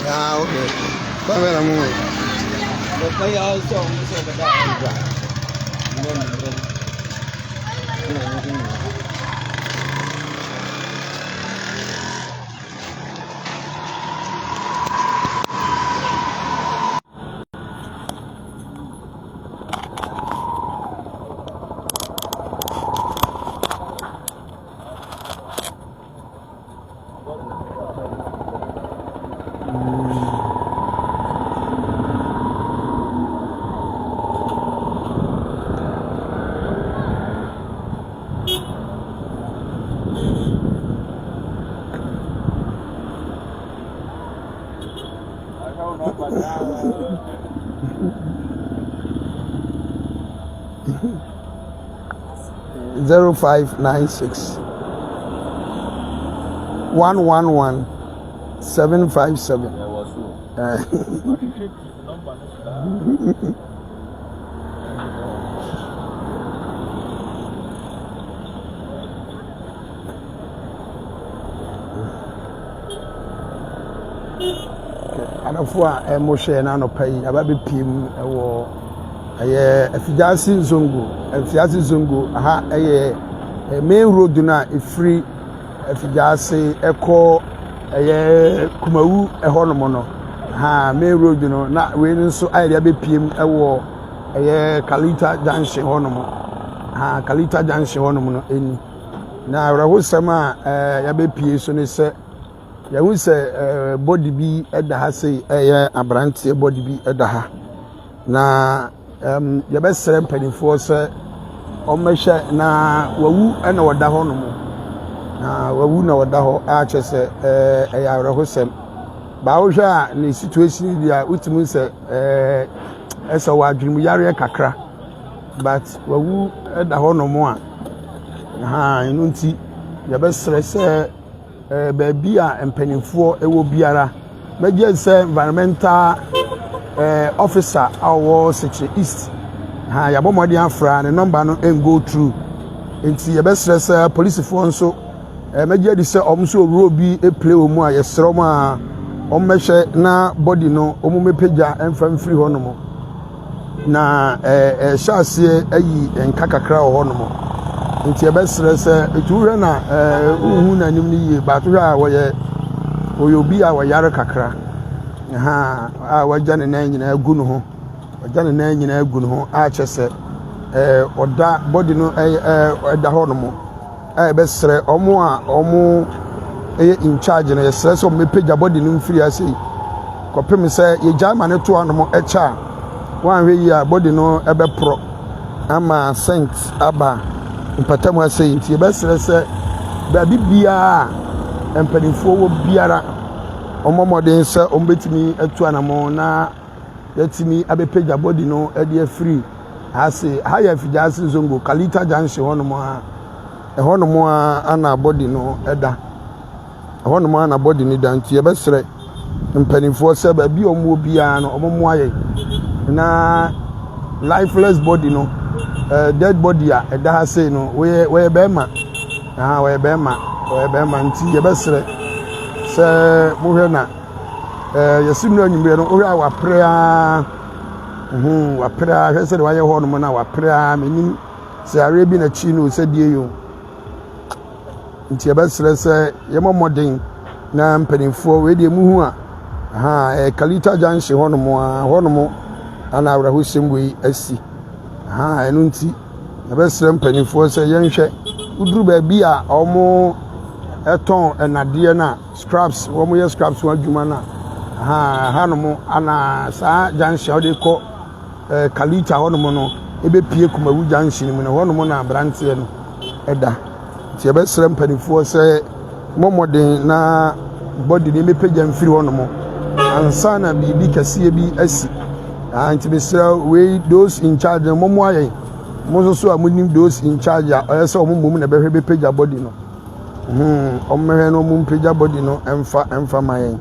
Ah, okay. Come here, I'm going. The play also said the guy. 0596 111 757. Anafua emoshe na no pay ababe pim ewo Effiduase Zongo aha main road na free Effiduase eko Kumawu ehonomo no ha main road no na we nso area be pim ewo Kalita Junction honomo ha Kalita Junction honomo no eni na awrahosam a ya be pie so ne se ya hu se body bi eda ha sei abrante body bi eda ha na ya be sere mpanifo se omehwe na wawu na wada ho no mo na wawu na wada ho a chese ya awrahosam ba wo hwe a ne situation dia utimu se esa wa adwum yare kakra but wawu eda ho no mo a ha inu nti ya be sere se baby a mpanimfo ewo biara meje se environmental officer awo Secretary East ha ya bomodi afra ne number no go through enti ye be stress police fo nso meje di se omso owuro bi play omu a yesro ma ommehwe na body no omu mepeja emfam free ho no mo na shaase ayi enkakakra ho no mo nti ebe stress etuwe na uhu na nim ni ye ba to a oyobi a wayare kakra ha a wajane na nyina agu no ho wajane na nyina agu no ho a chese oda body no eda ho no mo ebe sre omo in charge na yesre so mepeja body no mfiri ase kopem se ye jama ne to no mo echa wan hwe yi a body no ebe pro ama sent aba mpatamu ase nti ebe sere se ba bibia empanifo wo biara omomodin se ombetimi atu anamo na yatimi abepeja body no e dey free ase haya Effiduase Zongo Kalita Junction honomo ana body no eda honomo ana body ni da nti ebe sere empanifo se ba bi omo biara no omomo aye na lifeless body no dead body a eda ha say no we be ma we be ma nti ye be sere se mo hwe na yesim no anyimre no ohwe a waprea hwe se de waye ho no na waprea menim se are bi na chi no se die yo nti ye be sere se ye momodin na mpanimfo we de mu hu a Kalita Junction ho no mo ana awrahosem we asi enu nti abesere mpanifo se yenhwe uduru ba bi a omo eton enade na scraps wo mo ye scraps wa dwuma na hanom ana sa junction ode ko Kalita honom no ebe pie Kumawu junction mu ne honom na brante no eda ti abesere mpanifo se momodin na body ni mepeja mfiri honom ansa na bibi kase bi asi anti besra we those in charge momo aye mo so amunim those in charge ayese omumum na behwe be page body no ommehe no mum page body no emfa mayen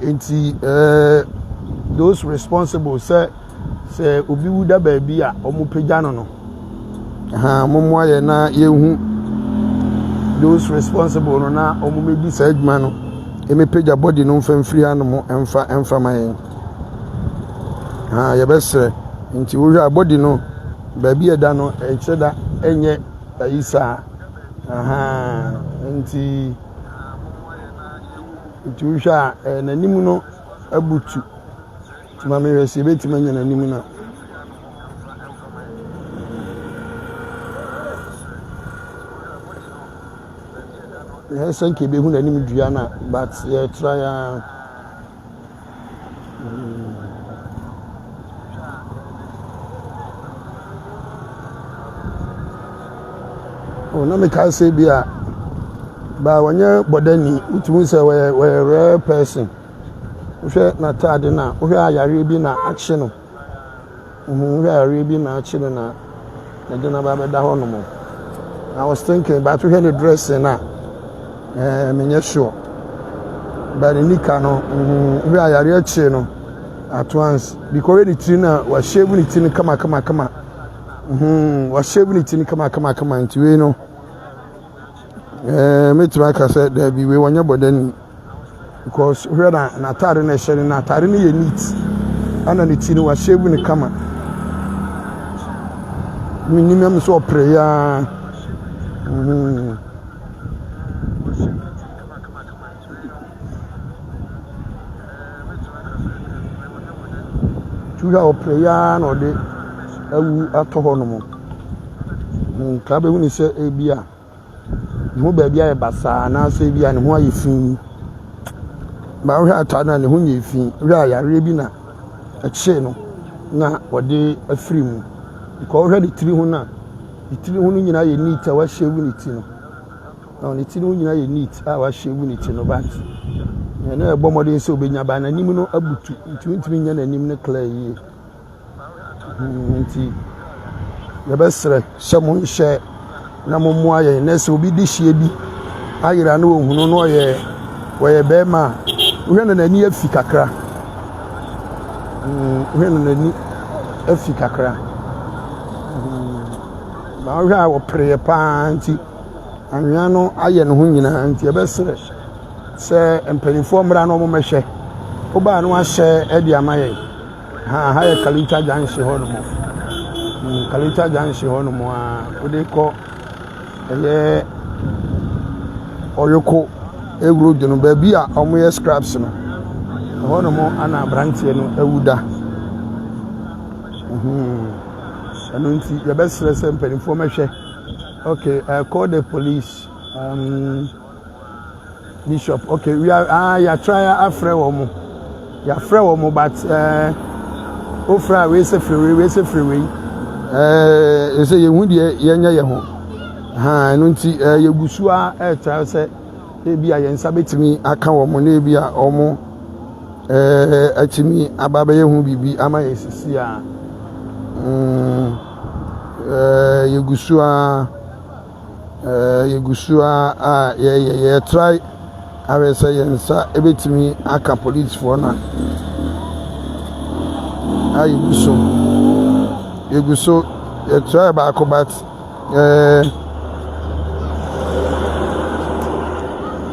enti those responsible say obi wuda ba bi a omu page no momo aye na yehu those responsible no na omu medi sa adwuma no eme page body no mfa mfiri hanom emfa man ye besre nti wo hwa body no ba bi eda no echeda enye ayisa nti wo hwa nanim no abutu tuma me wese betima nya nanim na Asante be hu nanim dua na but ye try na me ka say bia ba wanya bodani utumi say we rare person hwe na tade na hwe ayare bi na akye no hwe ayare bi na akye no na de na ba da ho no mo I was thinking about hwe the dress na menye sure but nika no hwe ayare akye no at once because the tree na wa shave ni tin kama wa shave ni tin kama nti we no metima ka say there be we wanya bodani because we na tare na shere na tare ni ye neat ana ni tin wa shave ni kama minimum so prayer tuya o prayer no de awu atoho no mo nka be hu ni se ebia mo ba bia e basa na se bia ne ho ayefin ba wo ata na ne ho nyefin wi ayare bi na eche no na wode afiri mu ko wo hwede tiri ho na tiri ho no nyina ye neat a wa hyewu ni ti no na ne tiri ho nyina ye neat a wa hyewu ni ti no but na e bomode se obenya ba na nim no abutu ntimi nya na nim ne clear yi nti ya besre shamo hye na momo aye na se obi di hye bi ayira na ohunu no ye be ma uhwe na nani afi kakra uhwe na nani afi kakra ba uhwe a wo preye pa nti anwa no aye no ho nyina nti ya besre se empanifo mra no mo mehwe oba no ahye e dia maye ha ye Kalita Junction hono mo Kalita Junction hono mo a ode ko ele oyoko road no ba bi a omoye scraps no hono mo ana brantie no awuda anu nti ya besre se empanifo mehwe okay call the police Bishop okay we are ya try afre wo mo ya frɛ wo mo but ofra we say freeway say ye hu de ye nya ye ho no nti ye gusu a try say e bia ye nsa betimi aka wo mo na bia omo atimi ababa ye hu bibi ama ye sisi a ye gusu a ye try I say yensa ebetimi aka police for na you try back but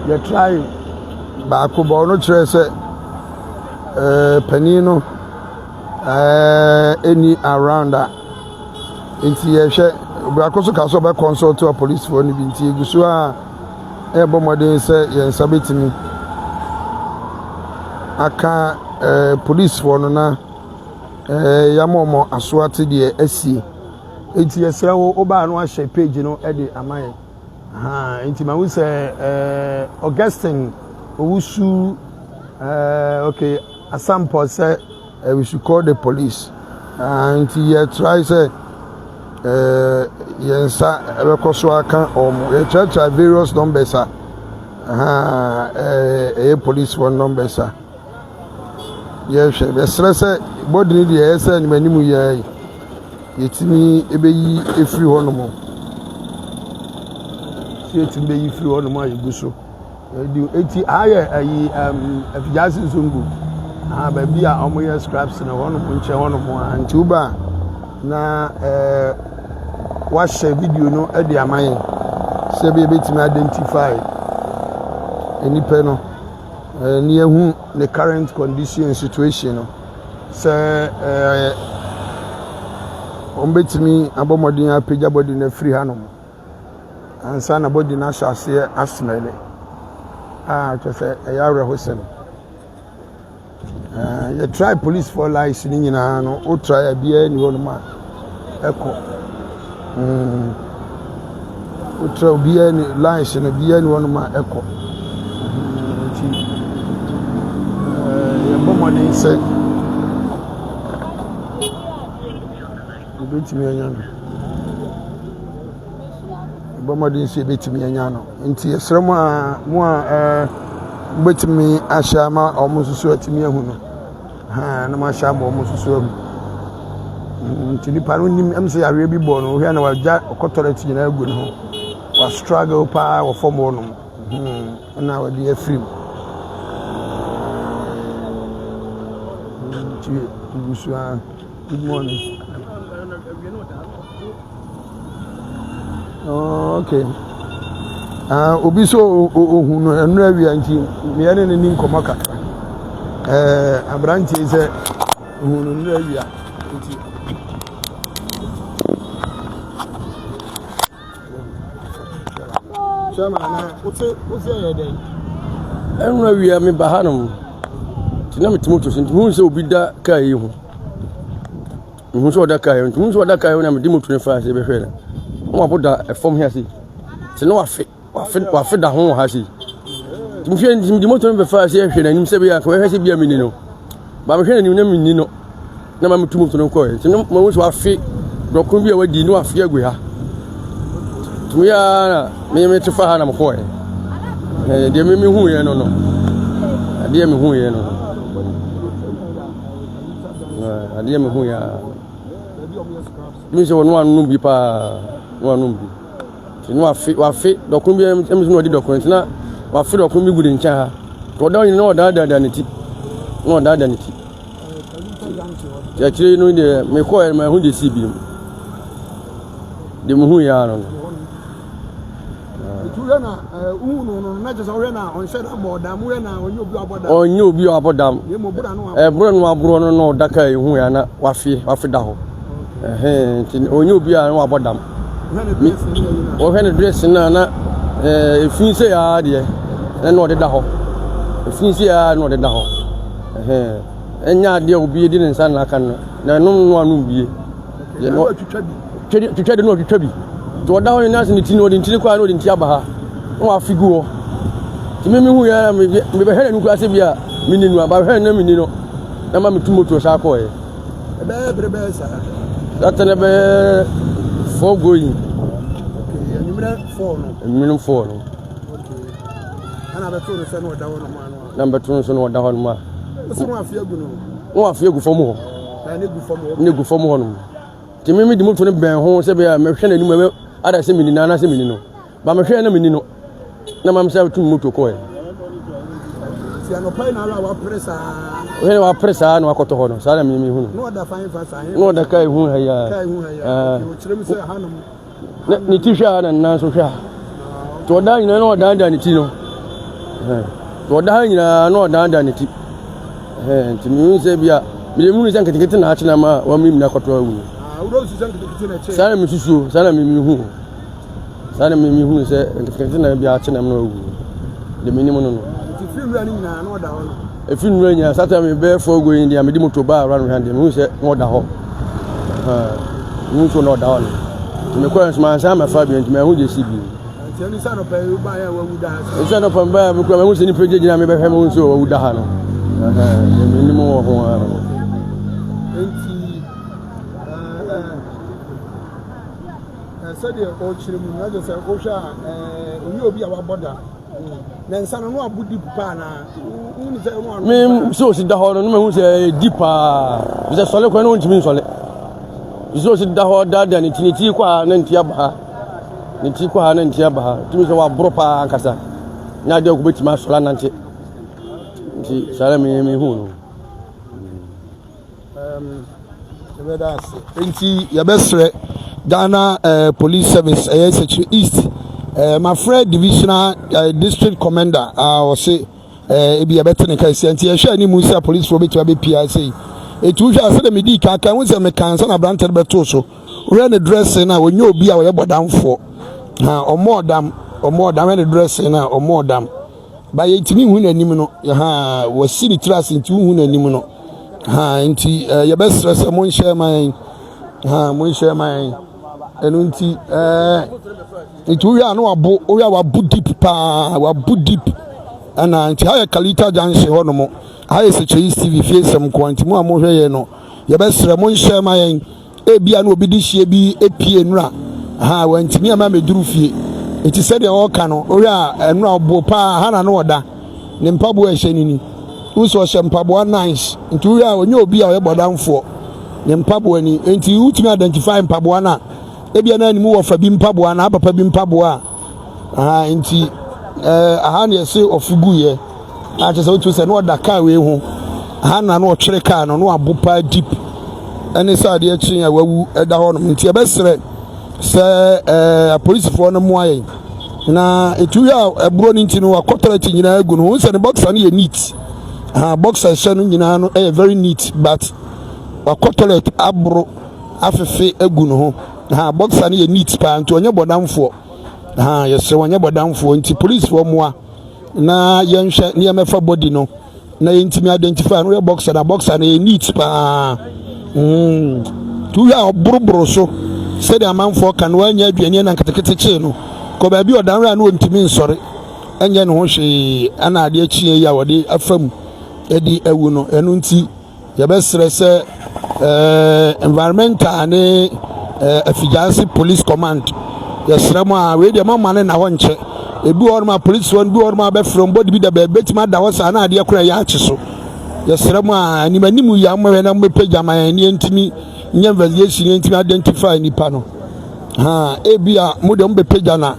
you try back but no try say penino any around that nti ye hwe back so ka so be consult to police for ni bi nti eguso a ebo modern say yensa betimi aka police for no na yamomo asoate de asie enti yesra wo oba no ahye page no e de amaye enti ma wo say Augustine owusu okay Asante say we should call the police enti ye try say yensa ebekoso aka ye try various numbers police for numbers yes be stress body ni dey say ni manimu ye yetimi ebeyi efiri ho no mo yetimi beyi efiri ho no mo ayeguso eti aye ayi Effiduase Zongo ba bia omoye scraps na ho no mo nche ho no mo anti uba na wa share video no e dey amaye se be betimi identify enipa no near whom the current condition and situation. Sir, on bet me about Modina Pija body in a free hanum. And son about the national say asmele. Just a Yara Hussein. You try police for licensing in an or try a beer in one man. Echo. Try beer in license and beer in one man. Echo. Your money said, you beat me a young. Bomadi say beat me a young. Into a sermon, more beat me a shama almost so at me a huno. No more sham almost so. To the Parunim, I'm say I will be born, who had no jack or cotterate in a good home. Or struggle power or for more. And now dear free. Good morning. Oh, okay. Obiso ohunu enra wi anti me ene ne nim komaka. Abranti se ohunu enra wi anti. Chama na ose ye dey. Enra wi me bahanum. Tina metimoto sinti hu se obi da kai hu. Hu se oda kai, hu se oda kai na me dimoto ne fa se be hwere. Mo aboda e form here si. Se no wafe da ho ha si. Timhwe ndim dimoto ne be fa se hwere anim se be ya ka hwe se bia mini no. Ba me hwere anim na mini no. Na ma metimoto no ko. Se no mo so wafe dokon bi a wadi no wafe agu ha. Tuya me tefa ha na mo ko. De me hu ye no no. De me hu ye no. Adia me hu ya mi se wonu anu bi pa wonu bi ti no afi dokun bi em se no di dokun ti na afi dokun bi gudi ncha ha to da yin no da ne ti no da ne ti ya kire no de me ko e ma hu de si bi de mu hu ya no tuya na no na je so we na on share aboda mu na onye obi abodam bro no abro no daka hu ya na wafi da ho ti onye obi a no abodam o hene dress na efin se ya de na ode da ho efin se ya na ode da ho enya de obi di nsa na kan na no anu bie no twitwa de no twitwa bi to da ho na se ni ti no de ntini kwa no de nti aba ha no afigu ho ti me hu ya me be hene nuku ase bia mini nu aba hene na mini no na ma metumoto sa ko e be sa that na be for going number 4 no okay ana be to se no da ho no ma no number 2 so no da ho no ma so no afiegu no no afiegu fo mo na ne gu fo mo no ti me di moto ne ben ho se bia me hwe na ni mo ada se mini na se mini no ba me hwe na mini no na mam sa tu moto ko e si ano pai na wa pressa we wa pressa na wakoto ho no sa na mi hu no da fine fa sa no da kai hu ha ya o chire mi se ha no ni ti hwa na so hwa to da nyina no da ni ti no to da nyina no da ni ti ti mi se bia mi mu ni san ketekete na achi na ma wa mi na koto wu wo si san ketekete na che sa mi susu sa na mi hu sana mi hu se ketekete na bia achi na no wu de minimum no ti firu ani na no da ho no e firu anya sata me be for go in dia me di moto ba around hand me hu se no da ho mu so no da ho me ko en ma sa ma fa bi me hu je si bi ti ani sa no pa u ba ya wa wu da ha sa no pa ba me ko me hu se ni peje gina me be he me hu so wa wu da ha no de minimum wo ho ha enti said o chire mu na je se o hwa onye obi a wa boda na nsa no abudi pa na uni se no me so si da ho no me hu se dipa bi se sole ko no ntimi sole so si da ho da ni tiniti kwa na ntia ba ni ti kwa na ntia ba timi se wa bro pa ankasa na de ko betima sola na nti nti sare me hu no enti ya besre Ghana Police Service Secretary East my friend divisional district commander was say ebi abete ne kai senti ye hwe ani mu sia police for betu abepia sei etu hwe ase de medi kaka won se me kansa na brante beto so we ne dress na wonye obi a we bodamfo ha omodam ne dress na omodam ba ye ntimi hu nanim no ha wasi ni trust nti hu nanim no ha nti ye be stress mo nhye man ha mo nhye man enu nti nti we anu abo we wabu deep pa wabu deep ana nti ha Kalita Junction ho no mo ha se TV fiesem ko nti mo amohwe ye no ye be sre mo nhye man ebia na obi di hie bi epie nura ha wantimi ama meduru fie enti se de o ka no o ya enu abo pa ha na no oda ne mpabo e hye nini uso hye mpabo nice enti o ya onye obi a o bodamfo ne mpabo ani enti utimi identify mpabo na ebia na animu wo fa bi mpabo na papa bi mpabo a enti aha na yesi ofugu ye a che se otu se no oda ka we hu aha na no otwere ka no abo pa deep ene sade ya chin ya wawu eda ho no nti e besere se police for no mo aye na etu ya eburo ni nti no akotara ti nyina agu no se ne boxer na neat boxer hye no nyina no very neat but akotara abro afefe agu no boxer na neat pa nti onye bodamfo yese onye bodamfo nti police for mo na yenhwe ne yemefa body no na yentimi identify no boxer na neat pa tu ya obrobro so se de amanfo kan wanya aduane na nkatekete che no ko ba bi odan ra na ontimi nsore enye no ho hwe ana ade achie ya wode afam edi awu no enu nti ye be sere se environmental ne Effiduase police command ye sere mo a we de mama ne na ho nche ebi or ma police one bi or ma be from body bi da be betima da wo sa na ade akura ya ache so yesere mu animanimu ya mwe na mpeja man ni ntimi nye investigation ntimi identify nipa no ebia mu de mbepeja na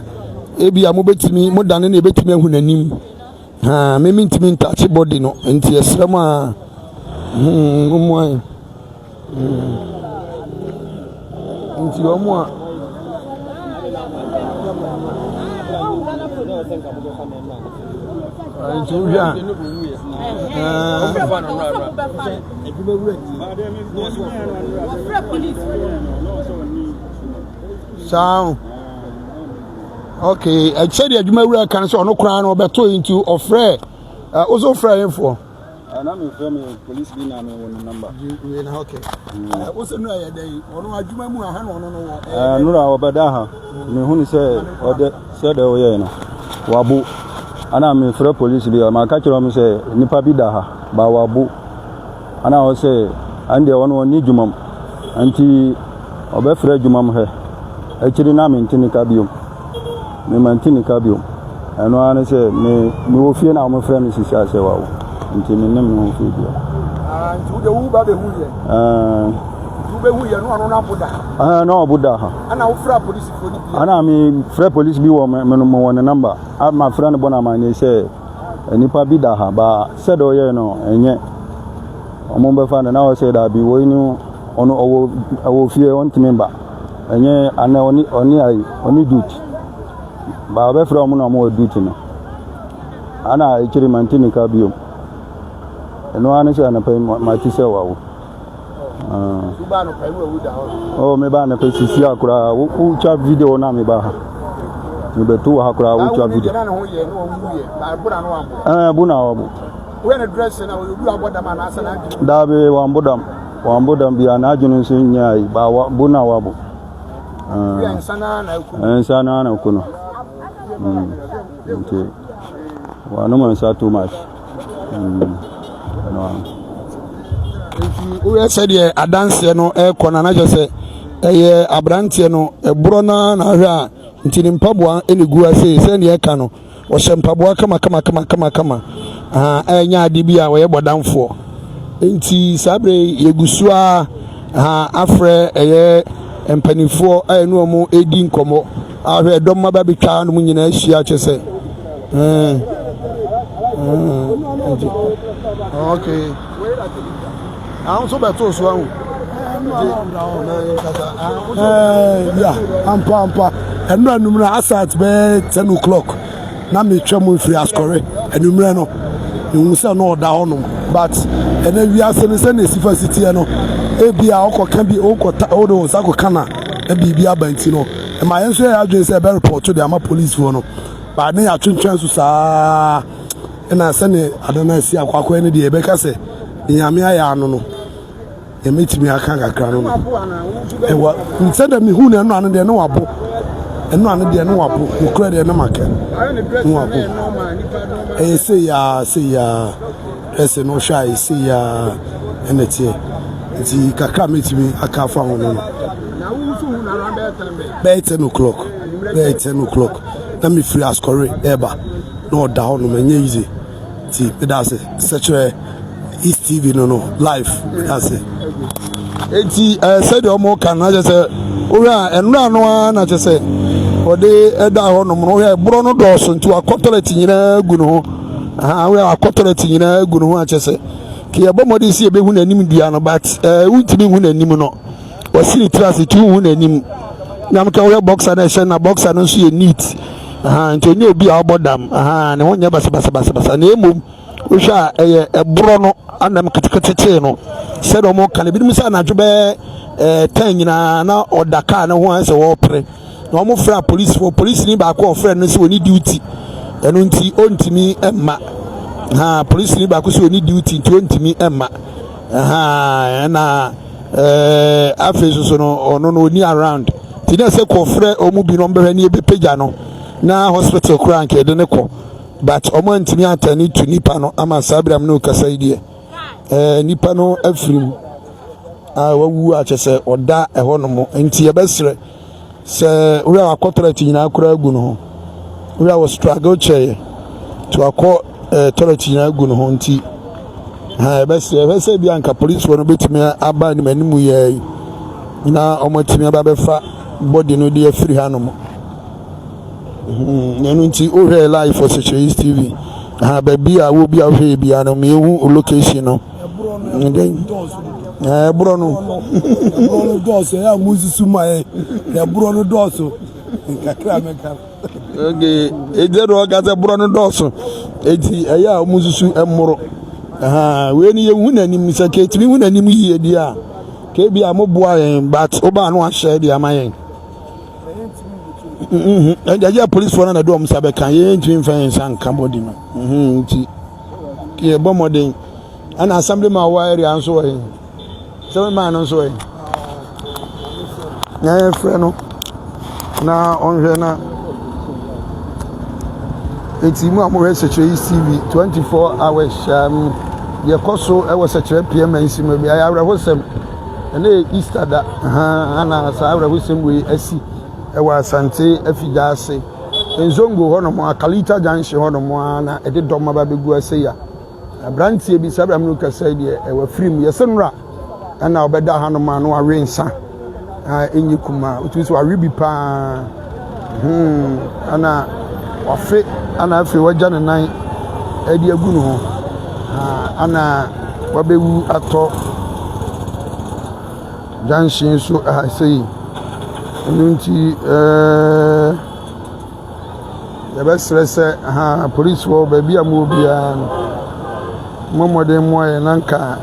ebia mu betimi mu dane na betimi ahu nanim memi ntimi ntachi body no nti yesere mu ngumwa nti omo Julia. So, okay, I said you may can so no crown or better into offer. Also, frying for. I'm in police being number. Okay. What's another day? Or do my hand on no, Badaha. Me said, oh, yeah, Wabu. Ana me frɛ police bi ma ka kyerɛ me sɛ nipa bi da ha ba wabu ana o sɛ ande wono ni dwumam anti obɛfrɛ dwumam he akyiri na me ntini ka biom me mantini ka biom ɛno ana sɛ me wo fie na mo frɛ me sisi asɛ wawo nti me nem no fie bi nti wo de wo ba be hu ye be hu ye no na boda no boda ha ana wo frɛ police fo ni bi ana me frɛ police bi wo me no mo number ma frɛ no bona ma ne sɛ nipa bi da ha ba sɛ do ye no enye omo be fa na wo sɛ da bi wo ni ono owo fie on timba enye ana oni duty ba be frɛ omo na omo duty no ana ikiri mantini ka biom eno ana sɛ na pe ma ti sɛ wawo Suba no kai wo da ho. Oh me ba na pe sisi akura wo cha video na me ba ha. Me betu ha akura wo cha video. Na ho ye no wo ye. Ba buna no ambo. Buna wo. We na dress na wo du abodam na asa na adwene. Da be wambodam bia na adwene nso nyai ba buna wo bo. Ensana na kuno. Okay. Wa no man sa too much. We said adanse no kona na jose abrante no ebro na hwa ntini mpaboa enegu ase se ne eka no wo hye mpaboa kama enya ade bia wo ye bodamfo enti sabre yegusua afre empanifo enu omo edi nkomo ahwe dom maba betwa no nyina ahia kyese okay so beto so ahu yeah ampa enu anumra asat be 10 o'clock na me twam free ascore enumra no you say no da hono but and then we are saying the city no ebia okoka bi okota odo sako kana e bibia banti no e ma yenso ya adwen say be report to the ama police for no but na ya twentwen so saa e na say ne adana si akwakwa ne de e be ka say nyame aya ano no e metimi aka kakra no e wa nse da mi hu na no anu de no wabo eno anu de no wabo okura de no maka no wabo e say ya ese no shy say ya enete ti kakra metimi aka fa ho no by 10 o'clock na me free as correct eba no down no menye easy ti that's it such a East TV no live that's it eti said omo kan na je say ora enura no na je say ode eda ho no no he bro no do so nti akotorati nyina gu no ho we akotorati nyina gu no ho a je say ke abomodi si ebe hu nanim dia no but untimi hu nanim no wasiri trust tu hu nanim nyam ka we boxer na she na boxer no so ye neat nti onye obi a obodam ne ho nya basa na emom wo hwa ebro no anam ketekete no said omo kan bi mu sa na dwobe 10 nyina na odaka na ho anse wo pre na omo fra police ni ba ko ofre no se oni duty eno nti ontimi emma police ni ba ko se oni duty nti ontimi emma na afeso so no ono no ni around ti na se ko frɛ omu bi no mbehwe ni ebepeja no na hospital kura nke de ne ko but omo ntimi atani to nipa no ama sabram no kasa idie nipa no afrim wawu a chese oda eho no mo nti ebesre se we akotorati nyina kura agu no we was struggle che to akọ torati nyina agu no nti ebesre bi anka police wono betimi aba ni manimu ye na omo timi aba befa body no dey free hanom nenu nti o here live for such East TV baby a wo bi a hwe bi ano me hu location no bro no doso ya muzisu mai bro no doso kakra meka okay ejero gaza bro no doso eti ya muzisu emoro we ni ye hu nanim saketi mi hu nanim yie dia ke bi amoboa yen but oba no ahye dia mayen ya police for na do am sabe kan ye ntimi fan san body no nti ke bomodin ana assembly ma wa area anso we so ma no so we na frɛ no na onhwe na eti mu amore secretary TV 24 hours ye koso e was secretary PM nsima bi ayawra hosem na Easter da ana sa awra hosem we asi ewa Asante Effiduase Zongo hono mo Kalita Junction hono mo na ede dom ba begu ase ya abrantie bi sabra mnu kasa de ewa film yesenra na obeda hano ma no awensa enyi kuma utuso awibi pa ana wafe ana afi waja ne nan edi agu no ho ana wabewu ato Junction so sei nunti ya besrese police wo baby amu bia momode moye nanka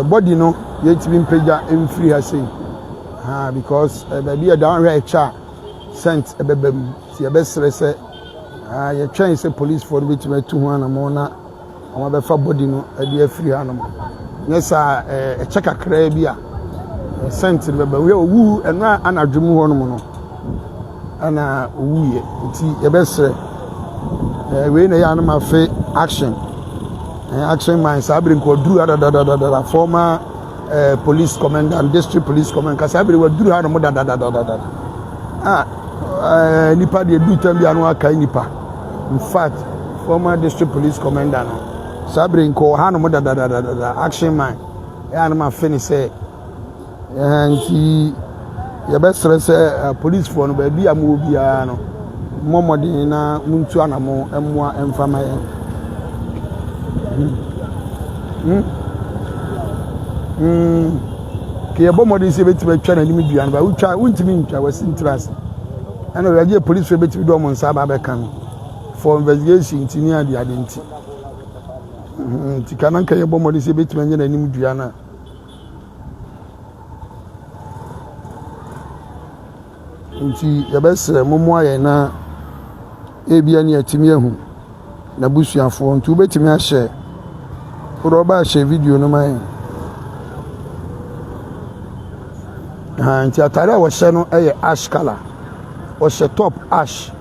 body no yetimi mpeja emfiri ha sei because baby down right cha sent ebebem ti ya besrese ya twen se police for bit me tu ho na mo na ama be fa body no ade afiri ha no nyesa check akra bia sent bebe we owu ena anadwemu ho no no ana owuye nti ebesre we na ya na mafe action man sabri ko duru da former police commander and district police commander ka sabri wa duru ha no da nipa de du tambi anu aka nipa in fact former district police commander no sabri ko ha no da action man ya na mafe ni say nti ya besre se police for no ba bia ma obia no momodi na muntu anamo emwa emfama ye ke bomodi se beti twa na nim dua no ba utwa untimi ntwa wasintrase ana we age police we beti do mo nsa ba be kan for investigation tini ade nti Tikana nka ye bomo de se betuma nya nanim dua na nti ye besere momo aye na ebia ne atimi ahu na busuafo nti ubetimi ahye roba ahye video no man nti atare a wo hye no eye ash color wo hye top ash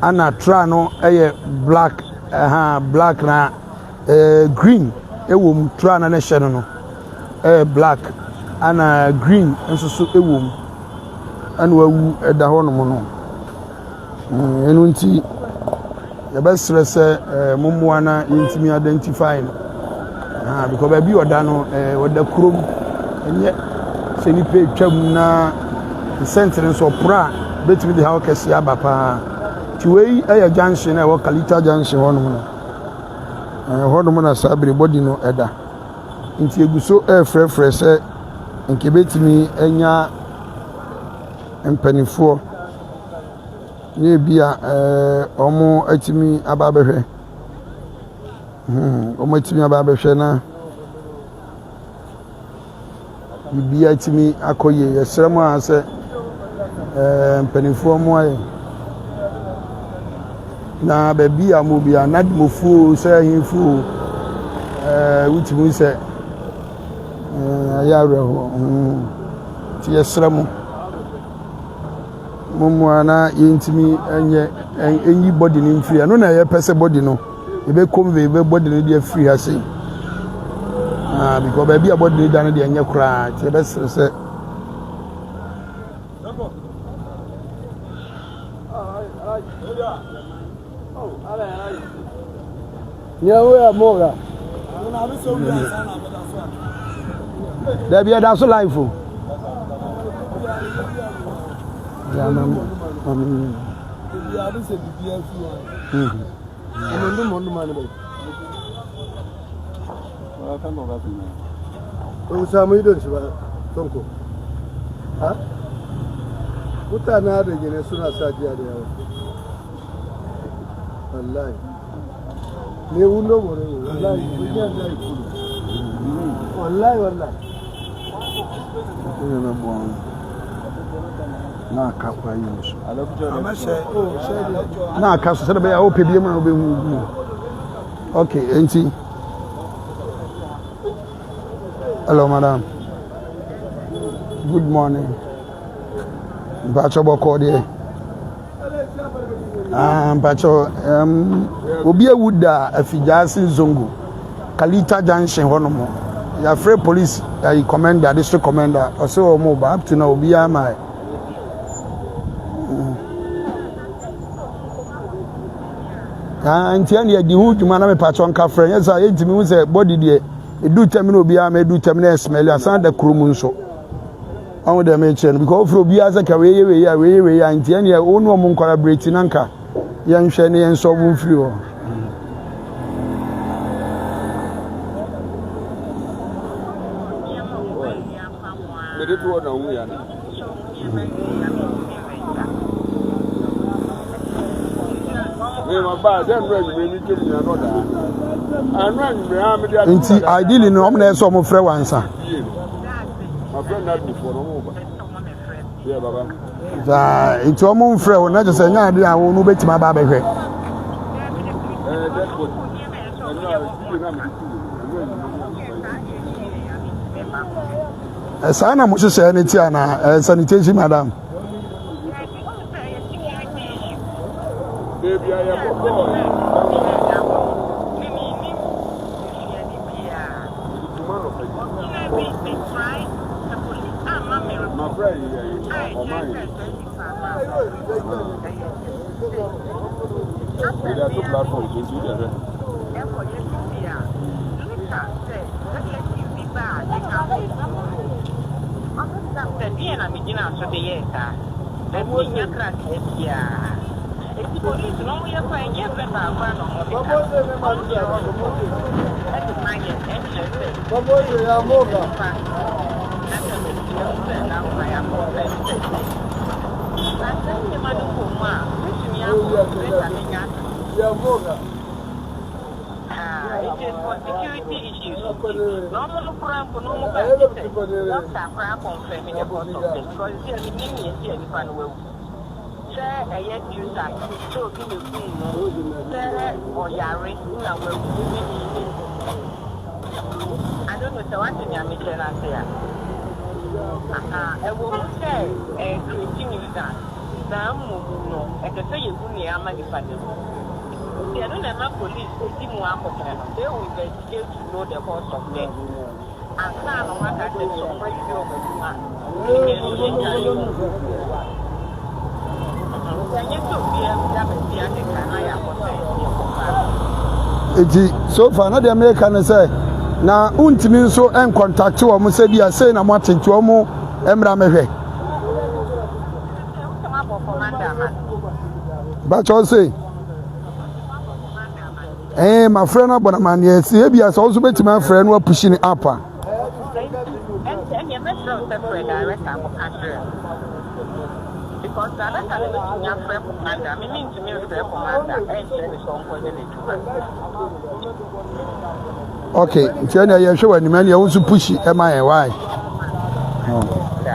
ana tra no eye black black na green ewom tra na ne hye no black ana green enso so ewom ana wawu eda ho no mo no enu nti ya besre se momoa na intimi identify no because baby oda no oda krom enye se ni pe twam na sentence opra betimi de ha okesi aba pa ti wei aya junction na wo Kalita junction ho no no na sabre body no eda nti eguso frefre se nke betimi enya empanifo ni bia omo atimi aba behwe omo atimi aba behwe na bia atimi akoye yesremu ase empanifo mo aye na baby amu bia nadmofu se hinfu wutimu se ayareho ti yesremu mumwana yintimi enyi body ni mfiri no na ye pese body no ebe komve ebe body no dia free ase because baby a body da no dia nye kura ti ebe se nyawe amoga da bia da so life o ya mama ya bi se bibia fi wa mo mane ba wala kan no ga fi o samu idon shi ba tonko ha mutana da gine suna sajiya da yawa wallahi ne wundo more wallahi dunya da ikulu wallahi ne na bon na akwa yusu na akaso se be ya ope bi ma obe hu okay enti hello madam good morning bacho boko de bacho obi ewuda Effiduase Zongo Kalita Junction honomo ya free police ya commander district commander also mo ba up to now obi am anti an ye di hu djuma na me patron ka frɛ yes a yentimi hu sɛ body de edu terminal obi am edu terminal smell Asante krumu nso on de me chen because ofro obi asa ka we anti an ye onu omo nkora breti nanka ye nhwɛ ne enso bu mfiri ho me de to na hu ya na nti ideally no am na eso mo frɛ wansa ja nti omo frɛ wo na je sɛ nya ade a wo no betima ba behwɛ esa na mo hyehyɛ ne ti ana sanitation madam baby I am normal crime for normal doctor confirm the cause of death because here the name is here the fan well. Say a yet user so give the food say or yare na well. I don't know what in your mission as here. I will say a creating user. Now no, I can say you who me am the I don't know police they will investigate to know the cause of death. And now what I said so much so far na the American say na untimi nso en contact wo mo say dia say na mo atento wo mo emra mehwe but you say my friend Abonaman yes e bia so also beti my friend wa pushing up because that can your friend commander meaning to me friend commander and send okay tiana ye hwe wani man ye wo push e ma e why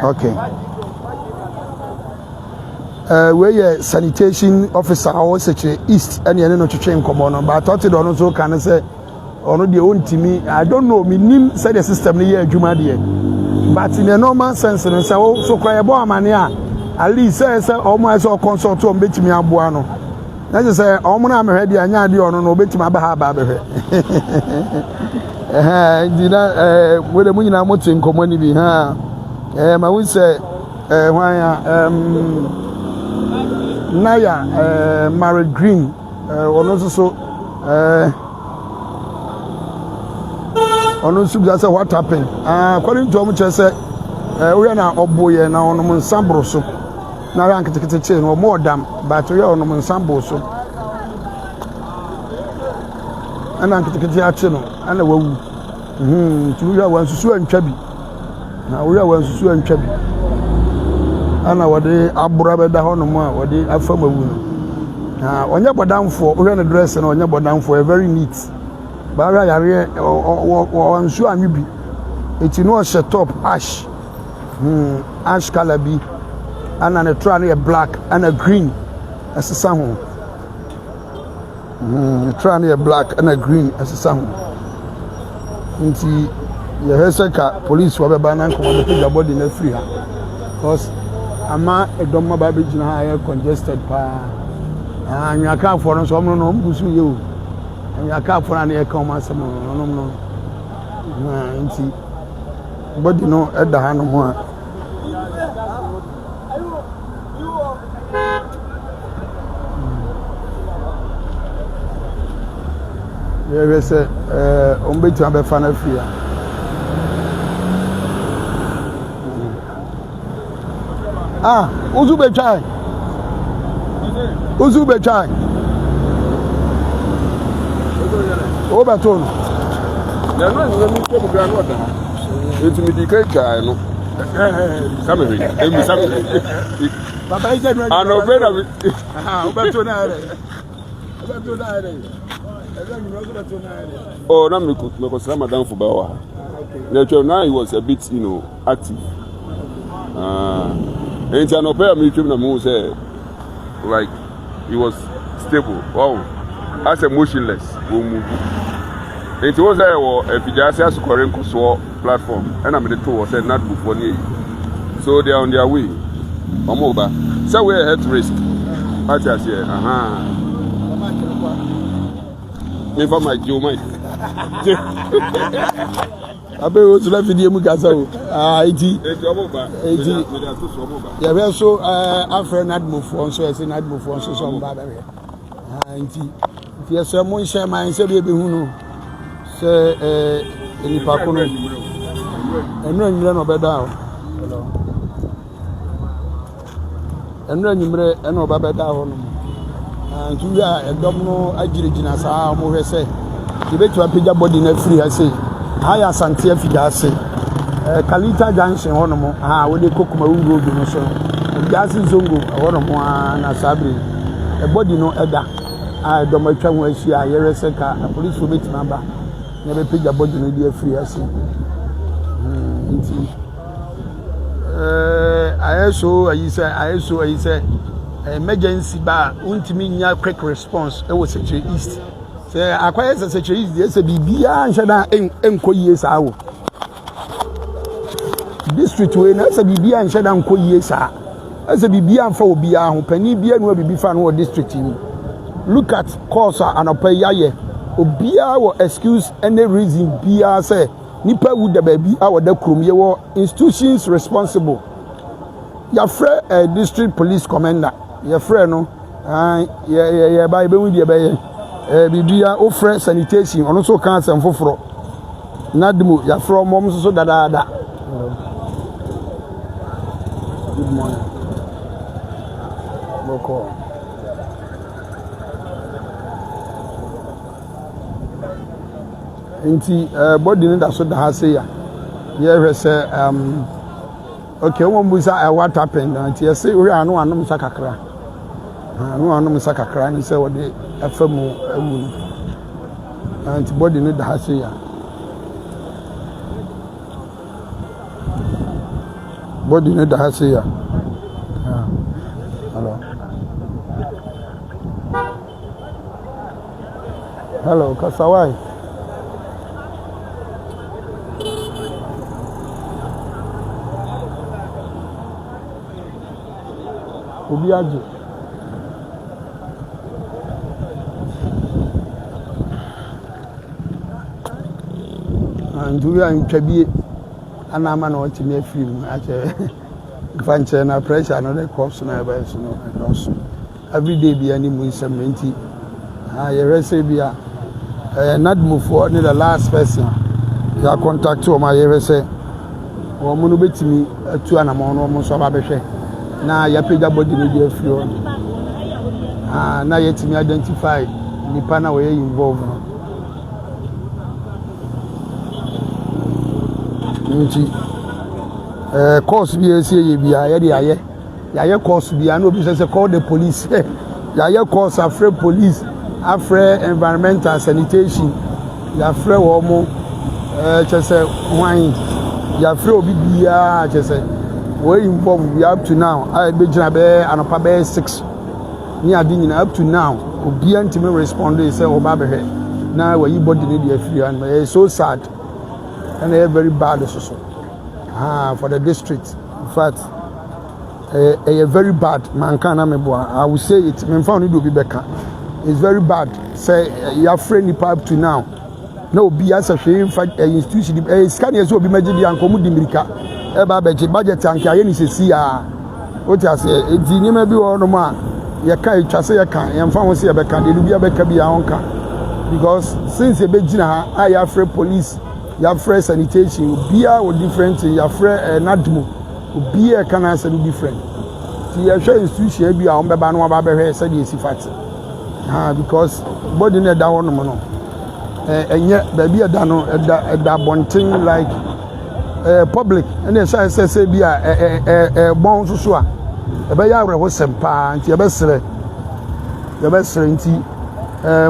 okay we sanitation officer or secretary east and no twetwe nkomo no but I thought do no so kan say ono de ontimi I don't know me nim say the system ne ye adwuma de but in a normal sense no say so kwaye bo amane a at least say omo say consult o betimi aboa no na say omo na mehwe de anya de ono no betimi aba ba behwe we de munyina motin nkomo ni bi ma we say Naya married green ono so ono so say what happened according to omo say we na oboye na ono nsambro so na rank tikete no more dam but we ono nsambro so ana tikete ache no ana wawu tu ya wansusu antwa bi na we ya wansusu antwa bi ana wode abura beda ho no mu a wode afam awu no onye bodamfo wo na dress na onye bodamfo very neat ba ra yare onsu anwi eti no she top ash ash color bi ana na try na black ana green asesa ho try na black ana green asesa ho nti ye heseka police wa beba na nko be body na free ha because ama edom ba be gina ha congested pa anwaka afọ no so no mbusu ye o anwaka afọ na ye ka o ma sem no nti body no eda ha no ho a ye say ombetu abefa na free Uzu betwai. O baton. Ya no ngi mi ko bra no da. Etu mi di kai kai no. Samiri. Emi samiri. Baba ije no. Ano be na. O baton na re. Oh, na me ko sala madam for bawa. Okay. Now he was a bit, active. And I know me say like he was stable. Wow, as a motionless. It was a Effiduase scoring platform, and I'm the two was not before me. So they are on their way. So we are at risk. What I say, me for my Joe Mike. Abe o tula video mu kasa o iti ya be so afre nadmofo so ese nadmofo so mba ba be iti ya so mo nche man se be hu no se ni pa ko no enu anyimre no be da o enu anyimre enu ba be da ho no ntu ya edom no agirigina saa mo hwe se dibetu apija body na free ha se haya Asante Effiduase Kalita Junction hono mo we de kokuma road no so Effiduase Zongo hono mo na sabre body no eda do matwa ho ahia yere seka police for betima ba na be page body no dey free ase nti I say emergency ba untimi nya quick response e wo Secretary East say akwai Secretary East dey say bibia nhwe na enkoyie saa wo district we na say bibia nhwe na enkoyie saa say bibia amfa obia ho pani bia no bibi fa no district ni look at course anopa yaye obia wo excuse any reason bia say nipa wu da baby a da krom ye wo institutions responsible ya frɛ district police commander ya frɛ no ya ba be wu die be ye bibia o frɛ sanitation ono so kan asem foforo nadimo ya frɛ mom so dadaada good morning boko nti body no da so da ha say ya hwɛ sɛ okay won busa what happened nti ya say we anu anum sakakra ni say we dey afamu awu nti body no da ha say ya body no da ha say ya hello kasawai obi aje andu ya ntwabie anama na otimi afiri mu ache fanche na pressure no the cops na ba so no also every day bi ani mu nsɛmenti ye rese bia nadmufo ne the last person ya contact o ma ye rese o mu no betimi atu anama no mo so ba behwɛ na ya page body no dey free on na yet me identify nipa na we involved nti course bi ese ye bia ye de aye course bia no bi say call the police ya ye course afre police afre environmental sanitation ya afre wo mo chese wan ya afre obi bia chese we involved we up to now I be jina be anopa be 6 ni adi nyina up to now obi antime respond say oba be he na we yi body ni dey free and so sad and very bad so for the district in fact very bad man kana me boa I will say it me found it obi beka it's very bad say your friend up to now na obi asa hwe in fact institution scan yes obi magidi ankomu dimirika eba budget anka ye ni sesi a o ti ase edi nyima bi wo no ma ye kai twase ye kan ye mfa ho se ye beka de lubi abeka bi a onka because since e be gina ha I afre police ya afre sanitation bia wo different ya afre nadmo bia kan asa different ti ye hwe institution bi a on beba no aba behwe se de esi fat because body na da ho no no enye ba bi da no da bonten like public and then say be a bon so a e be ya reho sempa nti e be sere nti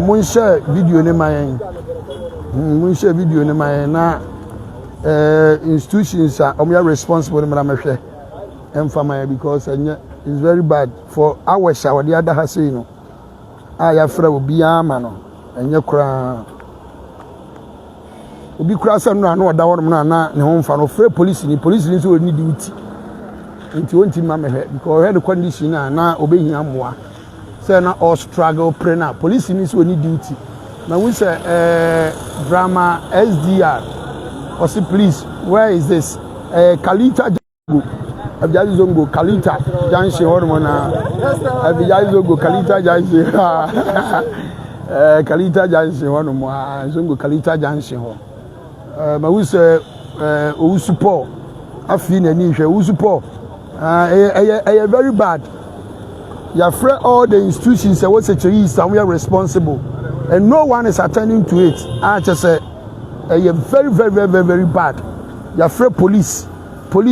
mun share video ne mayen na institutions are responsible me na mehwe emfa because it's very bad for our shower the other has you know ya fra obi ama no enye kura obi kura sa no na oda won na ne ho mfa no free police ni so ni duty nti wonti ma mehwe because head condition na obehia moa say na all struggle pray na police ni so ni duty na we say drama SDR or say please where is this Kalita Zongo Kalita Junction hormona Zongo Kalita Junction Kalita Junction hormona Zongo Kalita Junction ho ma we say support afi na ni hwe we support very bad you free all the institutions that was Secretary somewhere responsible and no one is attending to it I just say very very bad you free police for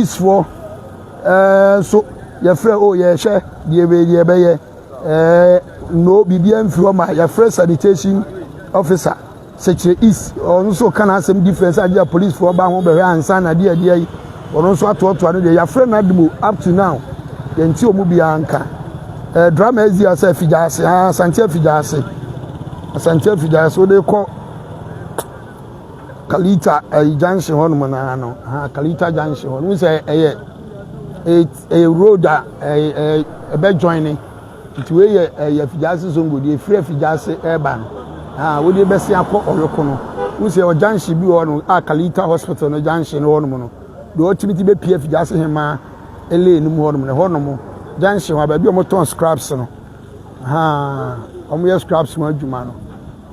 so you free share the no BBM from my your first sanitation officer Secretary East or so can have some difference idea police for ba ho be ansa na de ade ono so atoto no de ya friend Admo up to now yenti omu bia anka drama ezi asa Effiduase Asante Effiduase o de ko Kalita Junction hono na no Kalita Junction hono say a road be joining it we Effiduase Zongo de free Effiduase urban wo de besi akọ oreko no wo say o Junction bi hono Kalita hospital no Junction hono no do otimiti be PF Effiduase hema ele ni mu hono mo Junction wa ba bi o mo ton scraps no omo ye scraps mo adwuma no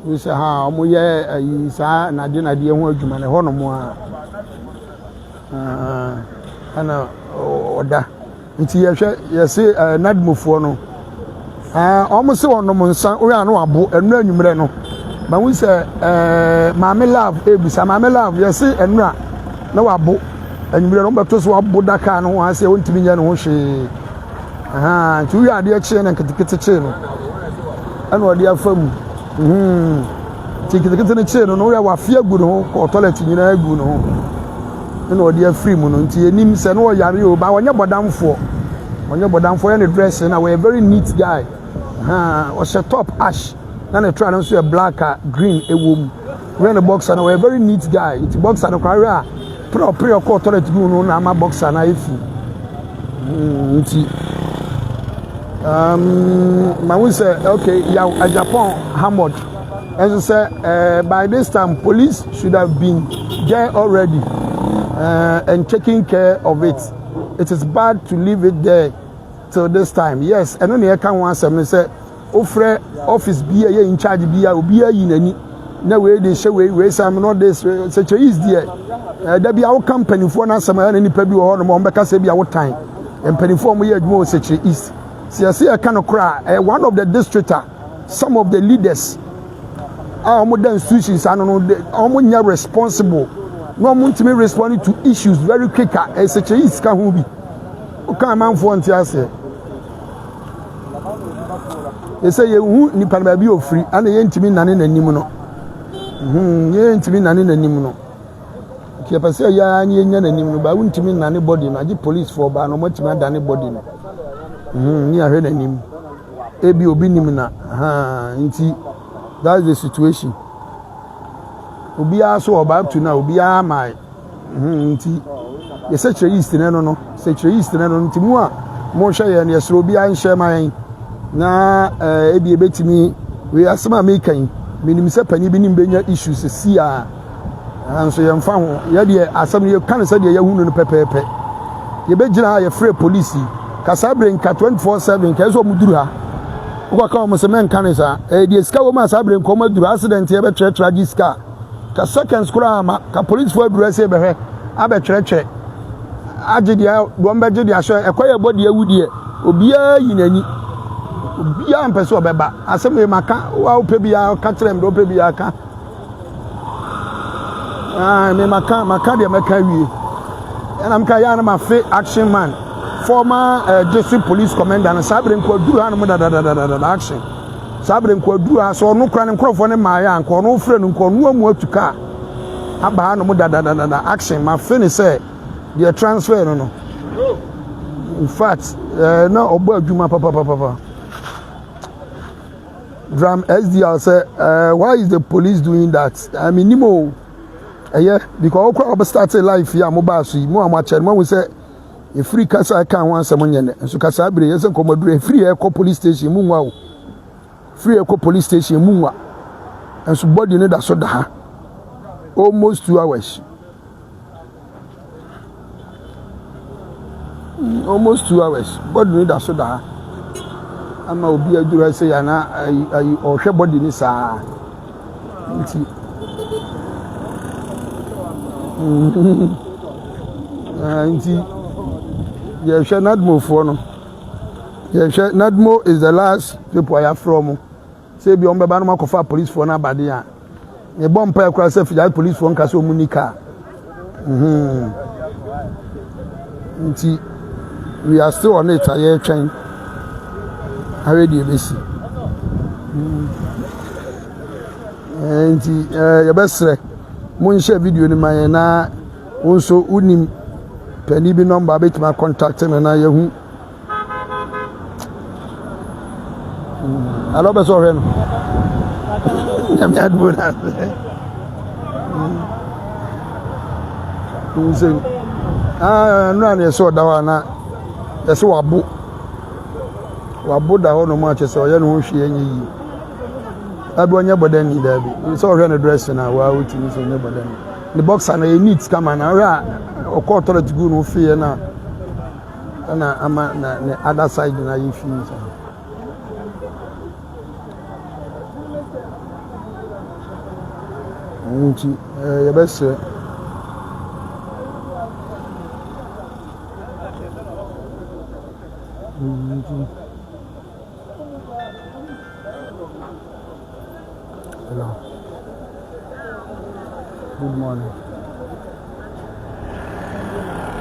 we say omo ye isa na de ho adwuma ne hono mo ana oda nti ye hwe ye se nadmofo no omo se wono mo nsa o ya no abo enu anwumre no ma we say Mama Love ebisa Mama Love ye se enu a na wabo anwumre no beto so wabo daka no wa se wontimi nya no ho hwe nti we ade akye na ketekete kye no ana ode afam tikete ne kye no we wa fia gu no ko toilet nyina gu no na ode afiri mu no nti enim se no yare o ba wonye bodamfo ye ne dress na we very neat guy o she top ash na ne try no so black green ewom we ne boxer na we very neat guy it boxer no kware a pro ko toilet gu no na ma boxer na efu nti man we say okay yeah Japan hammered and say by this time police should have been there already and taking care of it. It is bad to leave it there till this time. Yes, and only I can one say offer office be in charge be in any no way they show way some not this such is there there be our company for na some any people or no because be our time and penny for me more such is see I can cry one of the districtor some of the leaders are more than institutions I don't know are responsible no want to be responding to issues very quicker as such is can who be okay man for antiase they say you ni pan be free and you ntimi nane nanim no you ntimi nane nanim no ki pese ya anya nya nanim no ba ntimi nane body na ji police for ba no motimi adane body no ni ahwe nanim ebi obi nim na nti that's the situation obi aso oba up to now obi my nti ye secretary east no secretary east no nti mu a mo hwe ye ne sro obi an hwe man na ebi ebetimi we asema mekan minim se pani bi nim benya issues si a anso ye mfa ho ye de asem ye kan se de ye hunu no pepepe ye begina ye free police kasabre nka 24/7 ka so muduru ha ukaka mo se men kan sa de sika wo ma sabre nko maduru accident ye be tragic sika ka seconds kura ma ka police for duru se be hwe abe treche agidia do mbeje dia so ekoye body awudie obia yinani obia mpese obeba asem e maka wa opebia ka trem do opebia ka me maka de maka wie na mka ya na ma fe action man former district police commander na sabre nko duru ha no da action sabre nko duru ha so no kra ne nkrofo ne ma ya nko no frɛ no nko no amu atuka aba ha no da action ma fe ne say the transfer no in fact na obo adwuma papa Dram SDR say why is the police doing that? I mean nimo yeah because okwa start life here mobile so mo amache mo say e free kasa kan wan asem nyene so kasa abire yesen komaduru e free e ko police station mu nwa o free e ko police station mu nwa enso body ne da so da ha almost 2 hours body ne da so da ha ama obi aduru say yana ayi o hwe body ni saa nti nti yeah, Nadmo for no. Yeah, Nadmo is the last people I have from. Say be on be banuma kofa police for na badia. E bomb pa akura say fijal police for nka so munika. Nti we are still on it aye train. Already besi. nti yɛbɛsrɛ monhyɛ video no ma yɛn na nso wonim pani bi number betuma contact me na yɛhu alo bɛ sɛ ɔhwɛ no nyame adbo na nse no a ne yɛsɛ ɔda hɔ a na yɛsɛ wabo da hɔ no mu akyɛ sɛ ɔyɛ ne ho hwee ɛnyɛ yie abi onye bodani da bi so ohwe no dress na wa utimi so onye bodani the boxer na neat kama na ra okọ toilet go no fie na ama na other side na you feel so nti ya bese Hello. Good morning.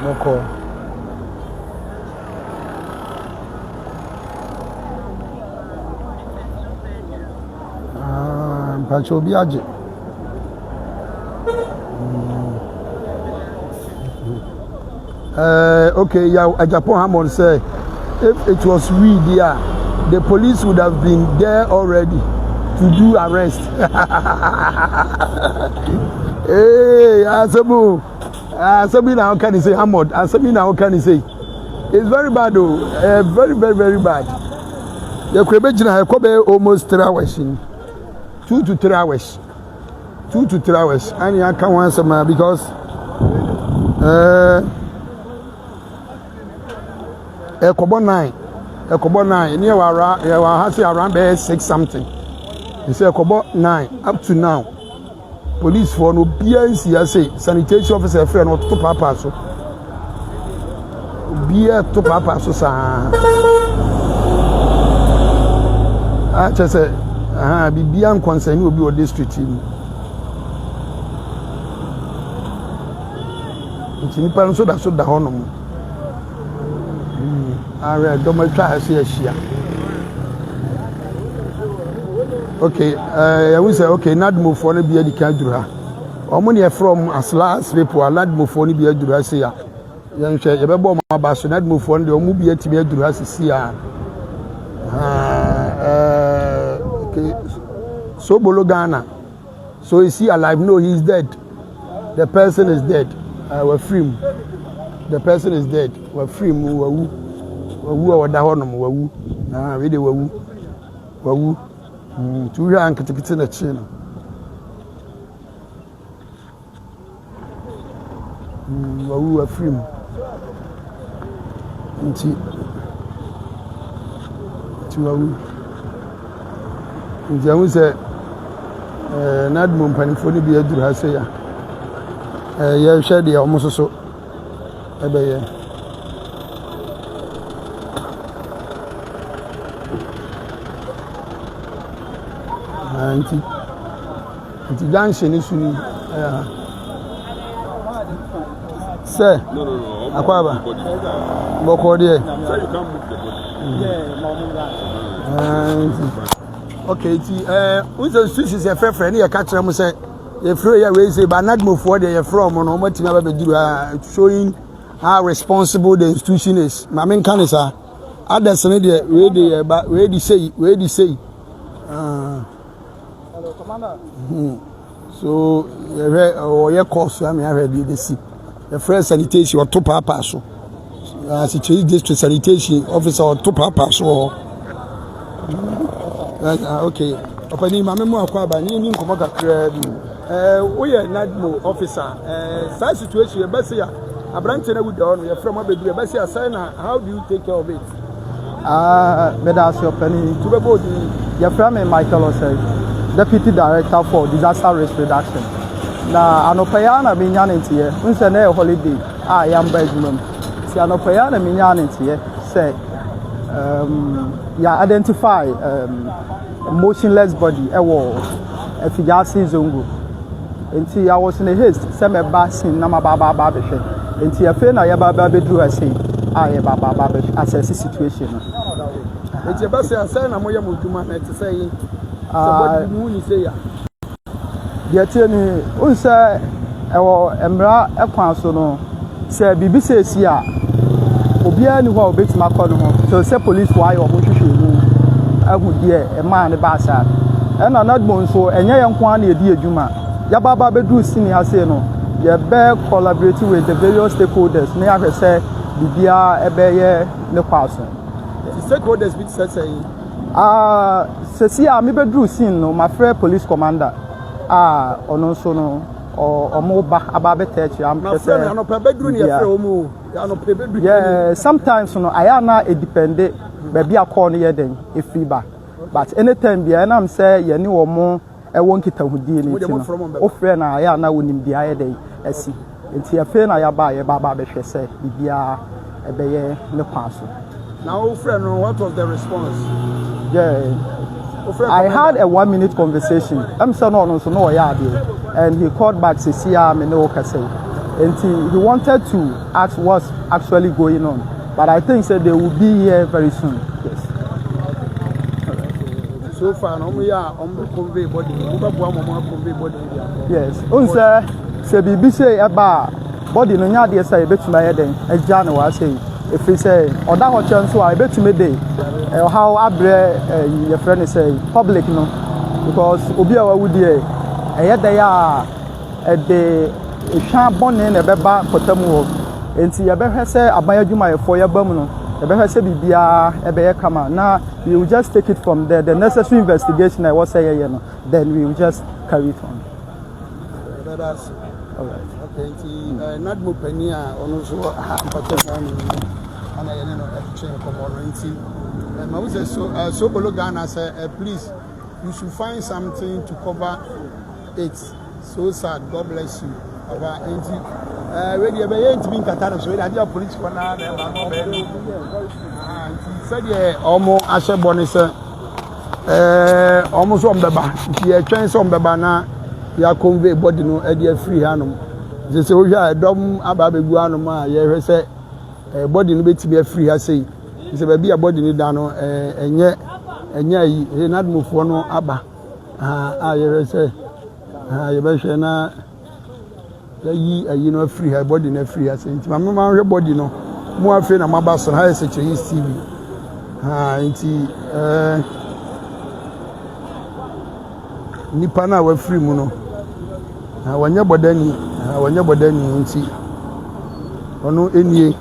No call. Mpacho biaje. Okay, yeah, Japan Hammond say if it was we there, the police would have been there already to do arrest. Hey, Asabu now can you say Hamod? Asabi now can you say? It's very bad though, very bad. The Quebecina Kobe almost 3 hours in 2 to 3 hours. 2 to 3 hours. And I can't answer because Kobo 9 near around 6 something. He said Kobo 9 up to now. Police for no BNC say sanitation officer friend not to papa so. Beer to papa so sa. I just say be beyond concern will be on district team. It's in Pan so that so the honor. I read don't try to see a share. Okay, I will say okay, not move for the beer the Kadura. Omoni from as last people, not move for the beer Durasia. Young Shay, a bomb about not move for the Omubia to be a Durasia. Okay, so Bologana. So is he alive? No, he's dead. The person is dead. We're free. The person is dead. We're free. Who are the honor? Who? Really, who? To hear and get in the channel. Who are free. Nti awu sɛ nadmo mpanimfoɔ no bi aduru ha sɛ ya yɛhwɛ deɛ ɔmo soso ɛbɛyɛ nti junction no so ni sɛ akwaba bɔkɔɔ deɛ okay, who's the streets a friend here catch them say if you raise a banadmo for the from on what showing how responsible the institution is. My main canisa others where they say commander. So your course I mean I read the see the first sanitation or top up so as it is district sanitation officer or top up so okay. Opani mama mu akwa ba ni nkomo kakra bi. We are nadmo officer. Such situation e bese ya abrante na would on your from abedu e bese ya say na how do you take care of it? That's your penny. To be body your friend Michael Osei, Deputy Director for Disaster Risk Reduction. Na anopaya me nya ntie. Nse na holiday I am bedroom. Si anopaya na me nya ntie say identify motionless body Effiduase Zongo. Enti I was in a haste, say me basin na baba behwe. Enti afi na ye baba bedru ase ye baba assess situation. Enti ba say na moye moduma na te say so body mu ni say ya. deɛ tie ni unsɛ ɛwɔ emra ɛkwan so no sɛ bibi sɛ esi a obiara ni hɔ a obetuma kɔ no ho so sɛ police wɔ ayɛ ɔmo hwehwɛ mu ahu deɛ ɛmaa ne ba asa ɛna nadmo nso ɛnyɛ yɛn nko ara na yɛdi adwuma yɛbaba bɛduru sini ase no yɛbɛ collaborate with the various stakeholders na yɛahwɛ sɛ biribiara ɛbɛyɛ ne kɔ aso. Stakeholders bi sɛ sɛ sɛsi a mebɛduru scene no mafrɛ police commander a ɔno nso no ɔmo ba aba bɛtɛ akyire ampɛ sɛ sometimes no ayɛ na ɛdepende baabi a kɔɔ no yɛ den ɛfiri ba but anytime bia ɛnam sɛ yɛne wɔ mo ɛwɔ nkitahudie no nti no wofrɛ na ayɛ na wonim bia ayɛ den asi nti afei na yɛaba a yɛbaba bɛhwɛ sɛ biribiara ɛbɛyɛ ne kwan so. Now, friend, what was the response? Yeah, I had a 1 minute conversation. I'm saying no, and he called back to see me no say, and he wanted to ask what's actually going on. But I think said they will be here very soon. Yes. So far, body. Yes. Unse se bibi say eba body no nya de say betuma ye den agya na wa say. If he say oda ho chance wa betumi dey how abre your friend say public no because obi a wa wudi e dey a de ehwa bone na beba kotamu ho enti ye behwe say aban adwuma ye fo ye bam no ye behwe say bibia e be ye kama na we will just take it from there the necessary investigation I was say ye no then we will just carry it on. That's all right. Okay, not more penny on also and I know exchange community. And I was so below Ghana say, please, you should find something to cover it. So sad. God bless you. When you are to be in Qatar, so I did police for now. Said, yeah, almost as a bonus, almost on the bar. You are trying some banana. You are convey body no idea free hanum. They say, oh, yeah, dumb about the guano, yeah, say, body no bit be free. I say, it's a baby a body no dano, and yet, he not move for no abba. I say, you better na, you know, free her body no free. I say, my mamma, your body no more afraid of my bass and high such a TV. Nipa na we free mu no wanya bodani nti ono enie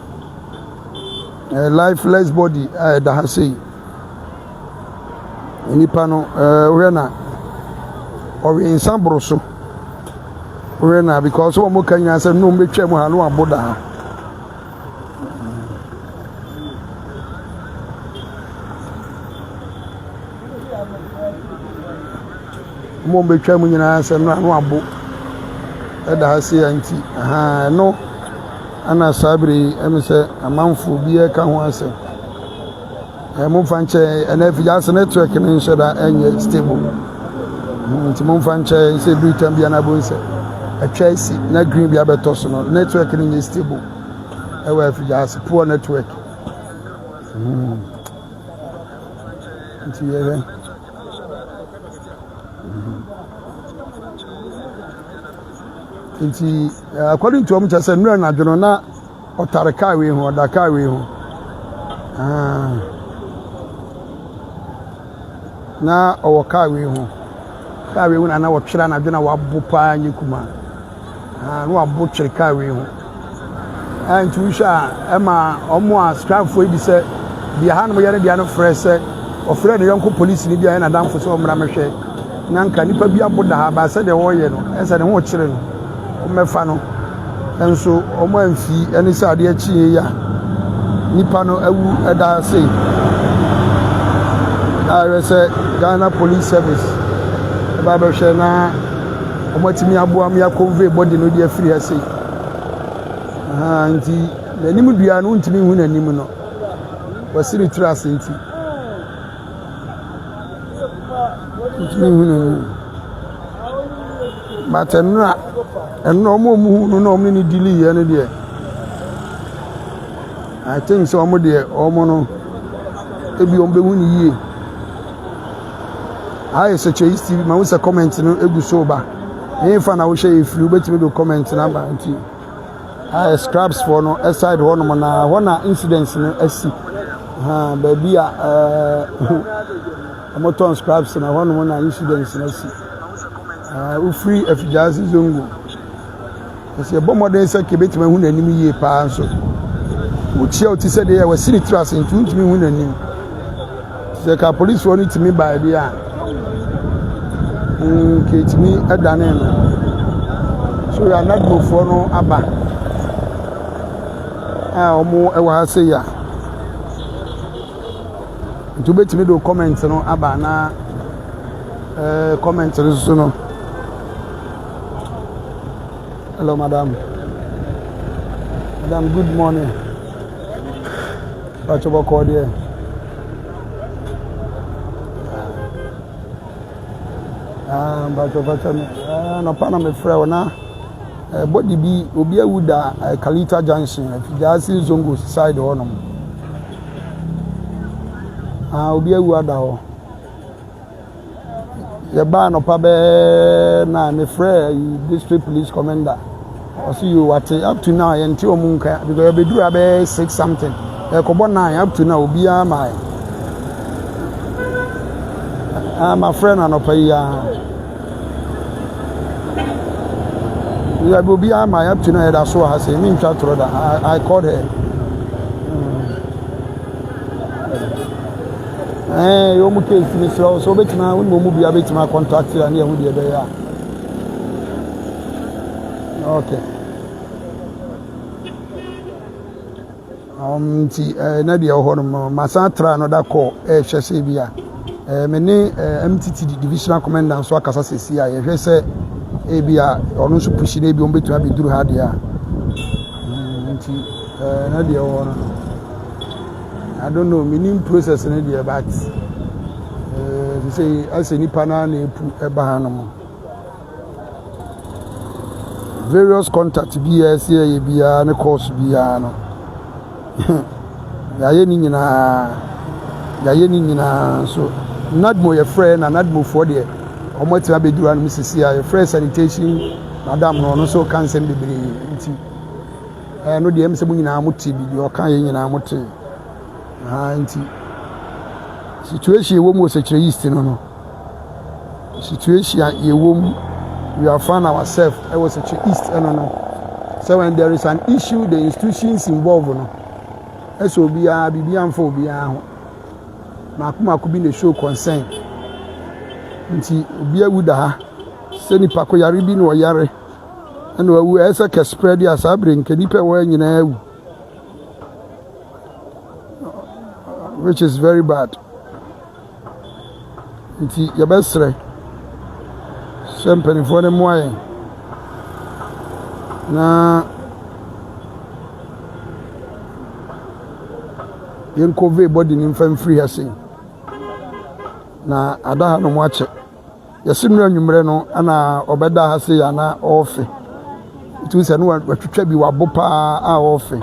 lifeless body da ha sei nipa no we na ori insambro so we na because wo mo kanya say no metwa mu ha no aboda ha mo betwa mu nyina se no abo da ha se anti no ana sabri em se amanfo bi e ka ho ase mo fanche na Effiduase network ni nso da enye stable nti mo fanche se du tam bia na bo nse atwa isi na green bia beto so no network ni stable e wa Effiduase poor network nti ye nti according to omcha say nura na dwono na otareka we ho odaka we ho na owoka we ho ka we na wo twira na dwona wabo pa nyikuma no wabo twireka we ho nti usha ema omo a strafo bi se bia ha no yare bia no frɛ sɛ ofrɛ ne yonko police ni bia na damfo so omra mehwɛ na nka nipa bia boda ha ba sɛ de wo ye no ɛsɛ ne ho kyire no omefa no enso omo amfi eni sade achi ya nipa no awu eda sei say Ghana Police Service eba be hwe na omo timi abo am ya convey body no dia free sei nti nanim dua no ntimi hu nanim no wasiri trust nti ntimi hu nanim matenra eno mo mu no no ni dili ye no de I think so mo de omo no ebi ombe hu ni yie I such a TV ma wo comment no egu so ba if I now share if you bet me to comment number until I scraps for no aside one incidents in SC. Baby, I'm not on scraps and I want one incidents in SC. We free Effiduase Zongo. I say, bomb day say kebet me hun anim ye pa so. Uchi out say dey we city trust into me hun anim. Say ka police won it me by dia. Kit me adane no. So you are not go for no aba. Omo e wa say ya. To bet me do comment no aba na comment so no. Hello, madam. Madam, good morning. What's your call there? No, pana me friend na. Body be obi awuda Kalita Junction. Effiduase Zongo side honum. Obi awuda ho. Ye ba no pa be na me friend district police commander. I see you what up to now until Munka because you do about 6 something. Kobo 9 up to now obi my. My friend and up ya. You will be my up to now that's what I say. Me chat to her. I called her. You must take me slow. So bet now we move be a bit my contact here and here with you there. Okay. Na dia hono masatra no da call hwese bia me ne MTT divisional commandant so akasa sesi a hwese e bia ono so pushi na bi on betu abeduru ha dia na dia hono I don't know meaning process na dia but say as any pana na epu eba ha no various contact BS here bia na course bia no yaye ni nyina so nadmo your friend and nadmo for there omo ti abeduru an misisi ya friend sanitation madam no so kan sem bebre nti no de em se mu nyina amoti bi o kan ye nyina amoti nti situation wo mo se kire east no situation ye wo we are found ourselves I was a east no so when there is an issue the institutions involved no eso bia bibia mfo bia ho maku bi na show concern nti obi awuda ha se nipa ko yare bi na o yare na wawu esa ka spread ya sabre nke nipa wa nyina awu which is very bad nti yabesre sempeni for the moye na yen cover body ni mfam free hasin na ada no mo ache yasimnu anwumre no ana obeda ha se ya na ofe itu se no watwetwa bi wabopa a ofe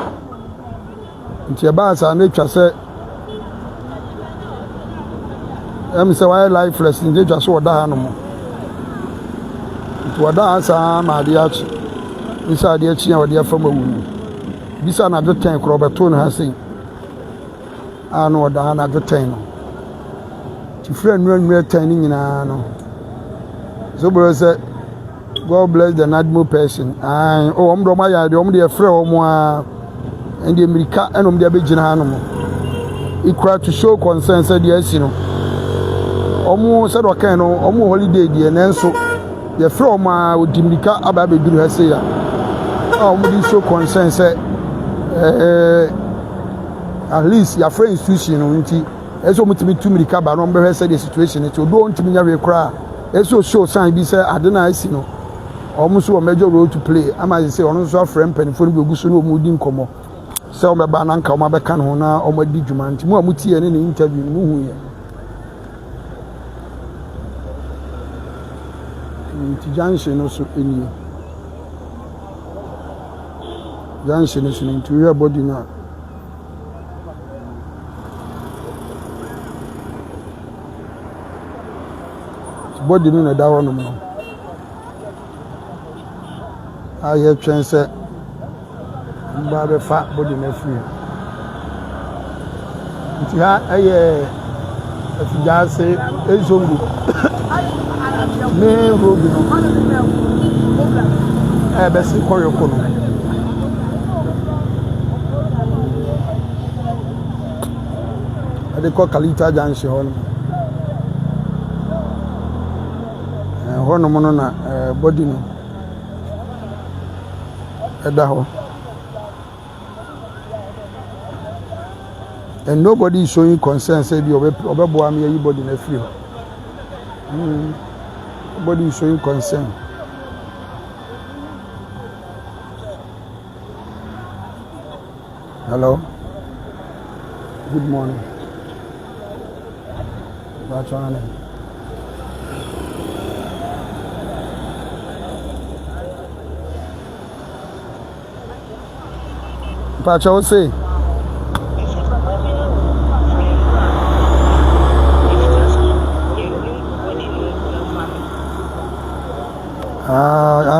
nti e ba sa na twa se am se why lifeless nti twa so oda ha no mo nti oda sa ma de achi bisa de achi ya ode afam awu bisa na de ten kro beto no hasin ano oda na de ten no ti friend nwa ten ni nyina no so bro say God bless the nadmo person omdo ma ya de omdo e frɛ omo a ndi America enom de abegina ha no mo ikura to show concern say de asi no omo said o kan no omo holiday de nenso de frɛ omo a odi America aba abeduru ha say ya omo di show concern say at least your friend institution no nti eso mutimi tu America ba no mbe hwe say the situation it do ntimi nya we kra eso show sign bi say ade na asi no omo so o major role to play ama say ono so friend penifo no beguso no omo di nkomo say o meba na nka o mabeka no na o madi dwuma nti mu amutie ne interview mu hu ye nti Junction no so eni Junction no so nti we body na body no na da wono mo I have chance at Baba Fat body in a free. If you just say, it's Zongo. Main road, best in Korea. They call Kalita Junction. Honomonona body no. Edaho. And nobody is showing concern, say the Obaboa me anybody in a free. Nobody is showing concern. Hello. Good morning. What's your name? Pacha, what say?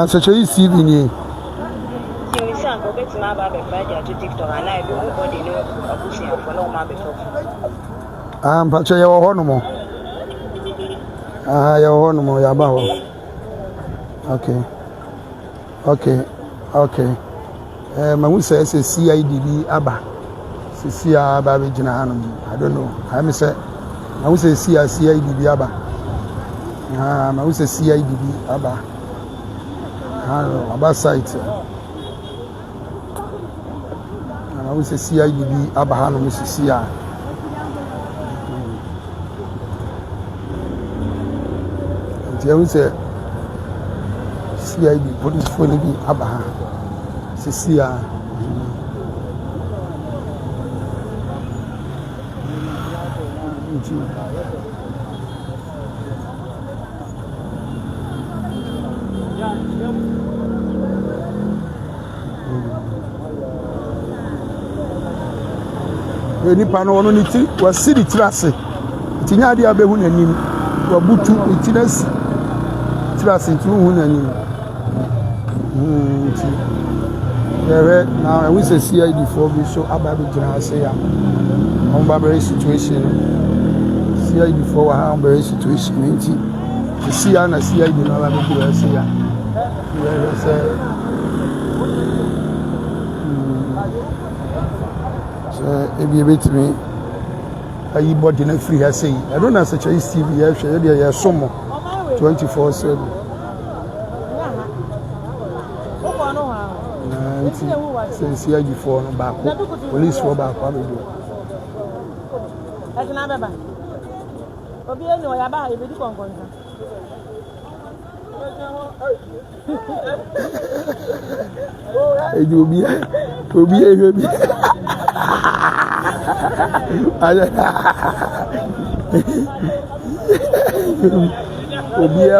Such a receiving ye. Pacha, your honomo. Your honomo, Yabaho. Okay. My says CIDB Abba. Cia Baby Jinahanum. I don't know. I say, I would say CIDB Abba. I would say CIDB Abba. Abba site. I would say CIDB Abba Hanum, Mrs. Cia. I would say CID police for the Abba. Cia. Nipa no ono niti wasiri tirase tinya dia behu nanim wabutu itinasi tirase tu hu nanim now we say CID for we show about the general say on Barbary situation CID for how Barbary situation the CID na CID no la be do say ya if you beat me, I bought in a free. I say, I don't know such a TV. I share the summer 24/7. Since here before, no back, police for back. What we do? That's another bad. Obi eni o yaba e be di konkonsa. Obi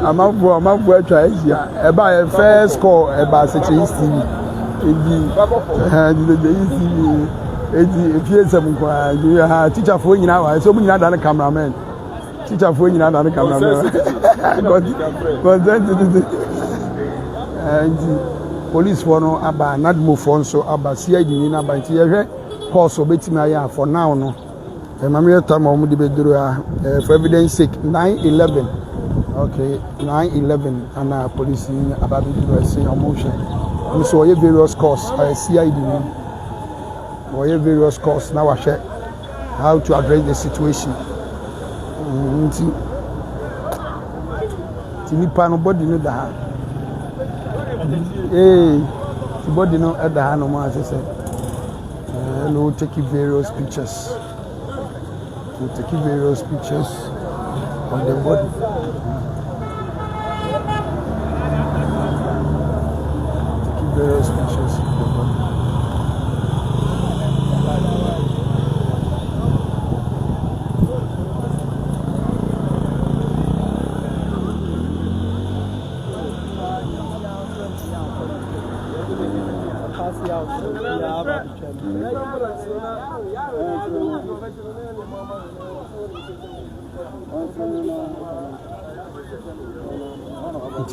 I'm up try here. About first call about such a TV. If you have teacher for you now, so many other cameramen. Teacher for you another cameraman. And police for no about not move on so about CID in about here. Course of betting for now no. Mammy time of the bedroom for evidence sake 9/11. Okay, 9/11 and police in about say motion. And so you various course CID or various course now I share how to address the situation. Nipa no body no da. The body no at the hand no more as I said. No take various pictures. To take various pictures of the body. Take various pictures of the body.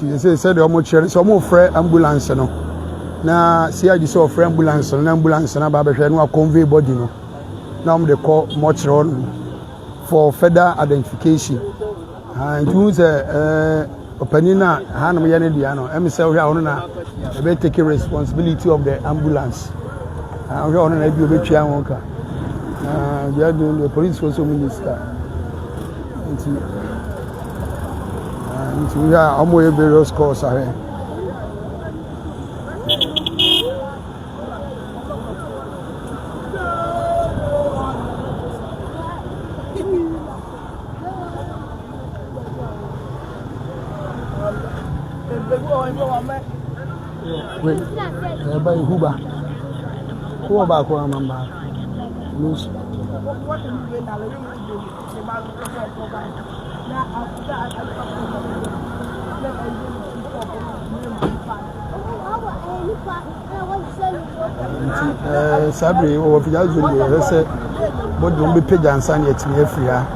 They said the almost share some friend ambulance no. Na see I just saw friend ambulance no ambulance na ba behwe no convey body no. Now they call mortuary for further identification. And you say openina ha no ye ne dia no. Em say we are na they take responsibility of the ambulance. We are na bi obetwa won ka. They are doing the police also minister. We are almost various calls ahead. Wait, everybody who back? Who back? Who am I back? Lose. Sabri, or if you guys will say, but don't be paid and sign it in every year.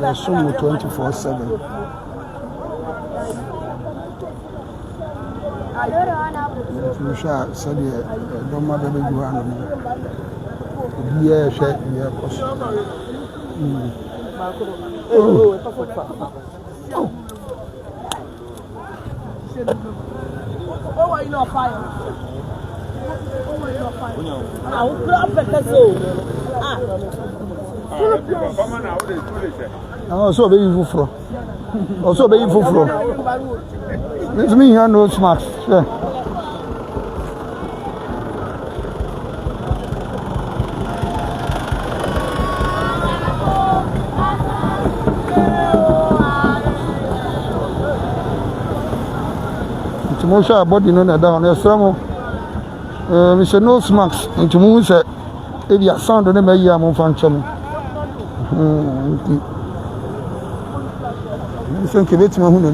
There's so much 24/7. I'm sure said don't matter the ground. Yeah, share, yeah, Oh, why you not fire? Oh, why you not fire? I will put up at the zoo. So be you for. Also be you for. It's me here no smart. Most of body no na down. There's some Mr. No smacks into moon say if you sound on the may am function. Listen to it, my who no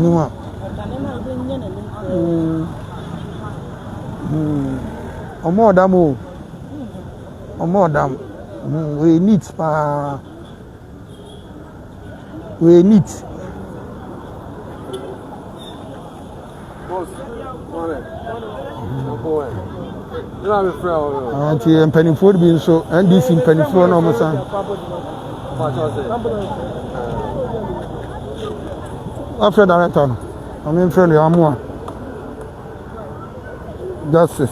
more damo. More dam. We need we need. Auntie and penny food being so, and this in penny food no more. After that, I'm in friendly. I'm one. Justice.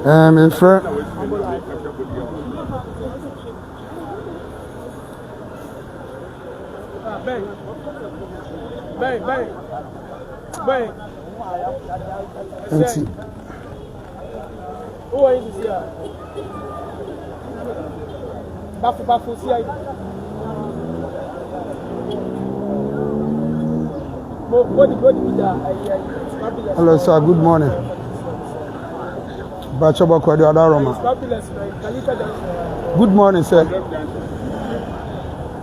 I'm in front. Bang. Empty. Who are you here? Bafu, see you. Hello, sir. Good morning. Bachoba Kwadi Adaroma. Good morning, sir.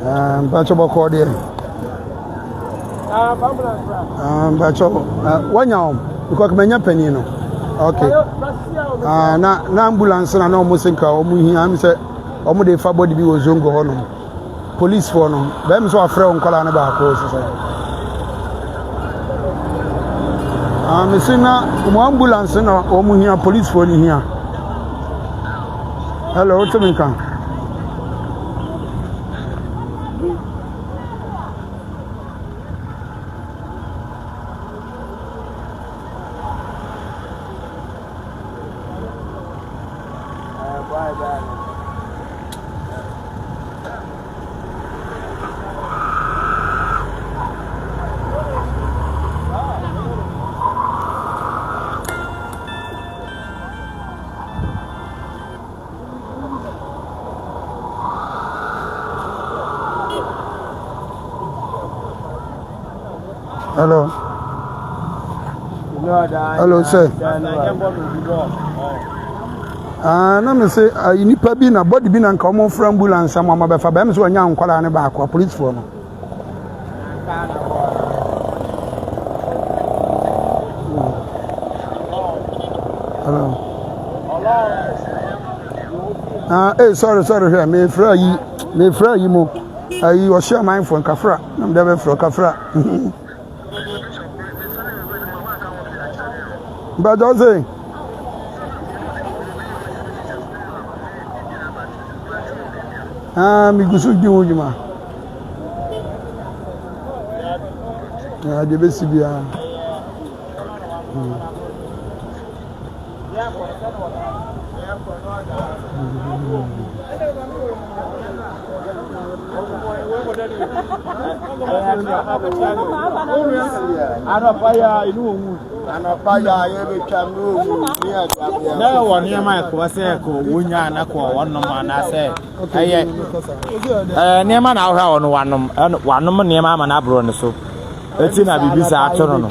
Bachoba Kwadi. Bachoba. One year. Because many penny. Okay. Na ambulance na no musinka omu hi am say omu dey fa body bi wo Zongo hono. Police for no. Be me so afre on kola na ba ko so. Mesina mo ambulance na omu hi police for ni hi. Hello, what me kan? Hello. Hello, sir. na me say nipa bi na body bi na nka omo fra ambulance am ma be fa ba me so nya nkwala ne ba akwa police for no hello sorry here me fra yi mo ayi o share my phone kafra na me be fra kafra but don't say mi gusu di wujuma de besi bia Anapaya inu anapaya yebe chamnu na woni ma ko se ko wonya na ko wonno ma na se eye niema na ahwa wono wanom niema ma na abro ne so eti na bibisa atono no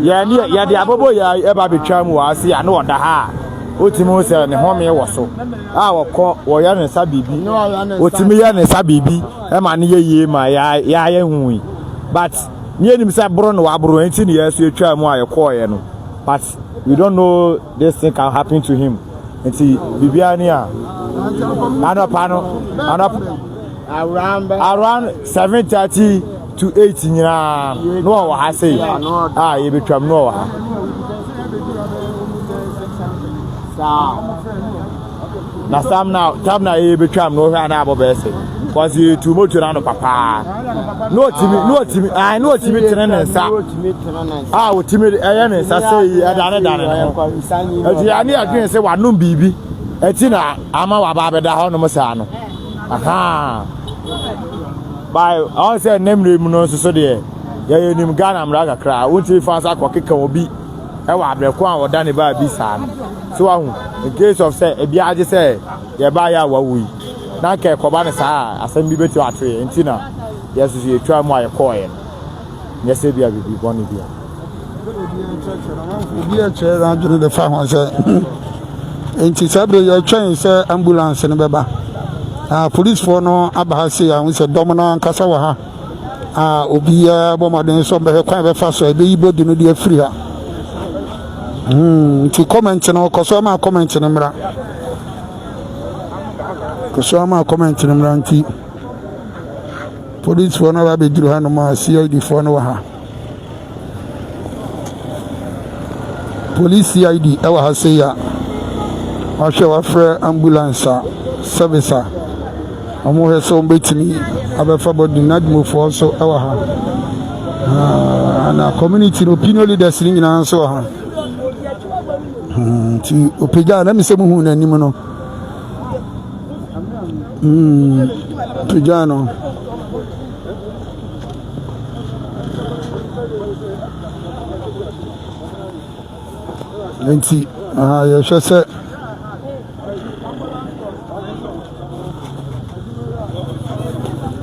ya ni ya de abobo ya eba betwa mu wa se ana oda ha otimo se ne home wo so a wokọ wo ya ne sa bibi otimi ya ne sa bibi e ma ne ye ma ya hu but near him say bro no abro enti ne yesu etwa mu ayekọ ye no but we don't know this thing can happen to him enti bibia ni a around 7:30 to 8 nyina no wa ha say ye betwa mu no wa na sam now ye betwa mu no hwa na abobese cause you too much na no papa no timi tene nsa o timi eye ne nsa say adane eti ani adwen say wanom bibi eti na ama wa ba beda ho no mo sa no aha by on say nemre mu no so de ye nim Ghana mra kakra wonti fansa akokeka obi e wa abreko an oda ne ba bi sa no so ahu in case of say e bia age say ye ba ya wa wi na ke koba ne saa asem bi beti atwe entina yesu ye twa mu ayekọ ye ne se bia bibi boni bia obi a che na duru de fa ho se enti sabre ye twen se ambulance ne beba police for no aba se ya se dom na nkasa wa ha obi a bomaden so be kwan be fa so e be yibo di no de afiri ha ti comment no ko so ma comment ne mra Kusama comment in Ranti. Police for no be duru hanoma CID for no ha. Police CID e wa ha say ya. A hwe wa frɛ ambulance service a. Omo he so betimi abefa body nadmo for so e wa ha. Na community opinion leaders ni nyina so ha. Ti opega na me se mu hu na nim no. Pijano Enti ya shese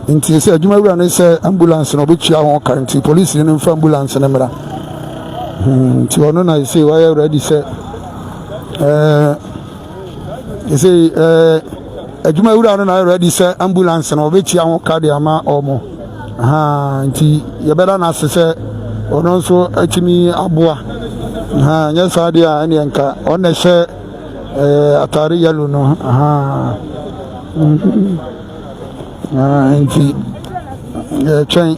Enti se adwuma wura ne se ambulance no betua ho kanti police ni mfa ambulance ne mra ti ono na se wa ya ready se adwuma wura no na ready say ambulance na obetia ho ka de ama omo nti ye beda na se ono nso atimi aboa nya saade a ene nka on na hye atare yellow no nti twen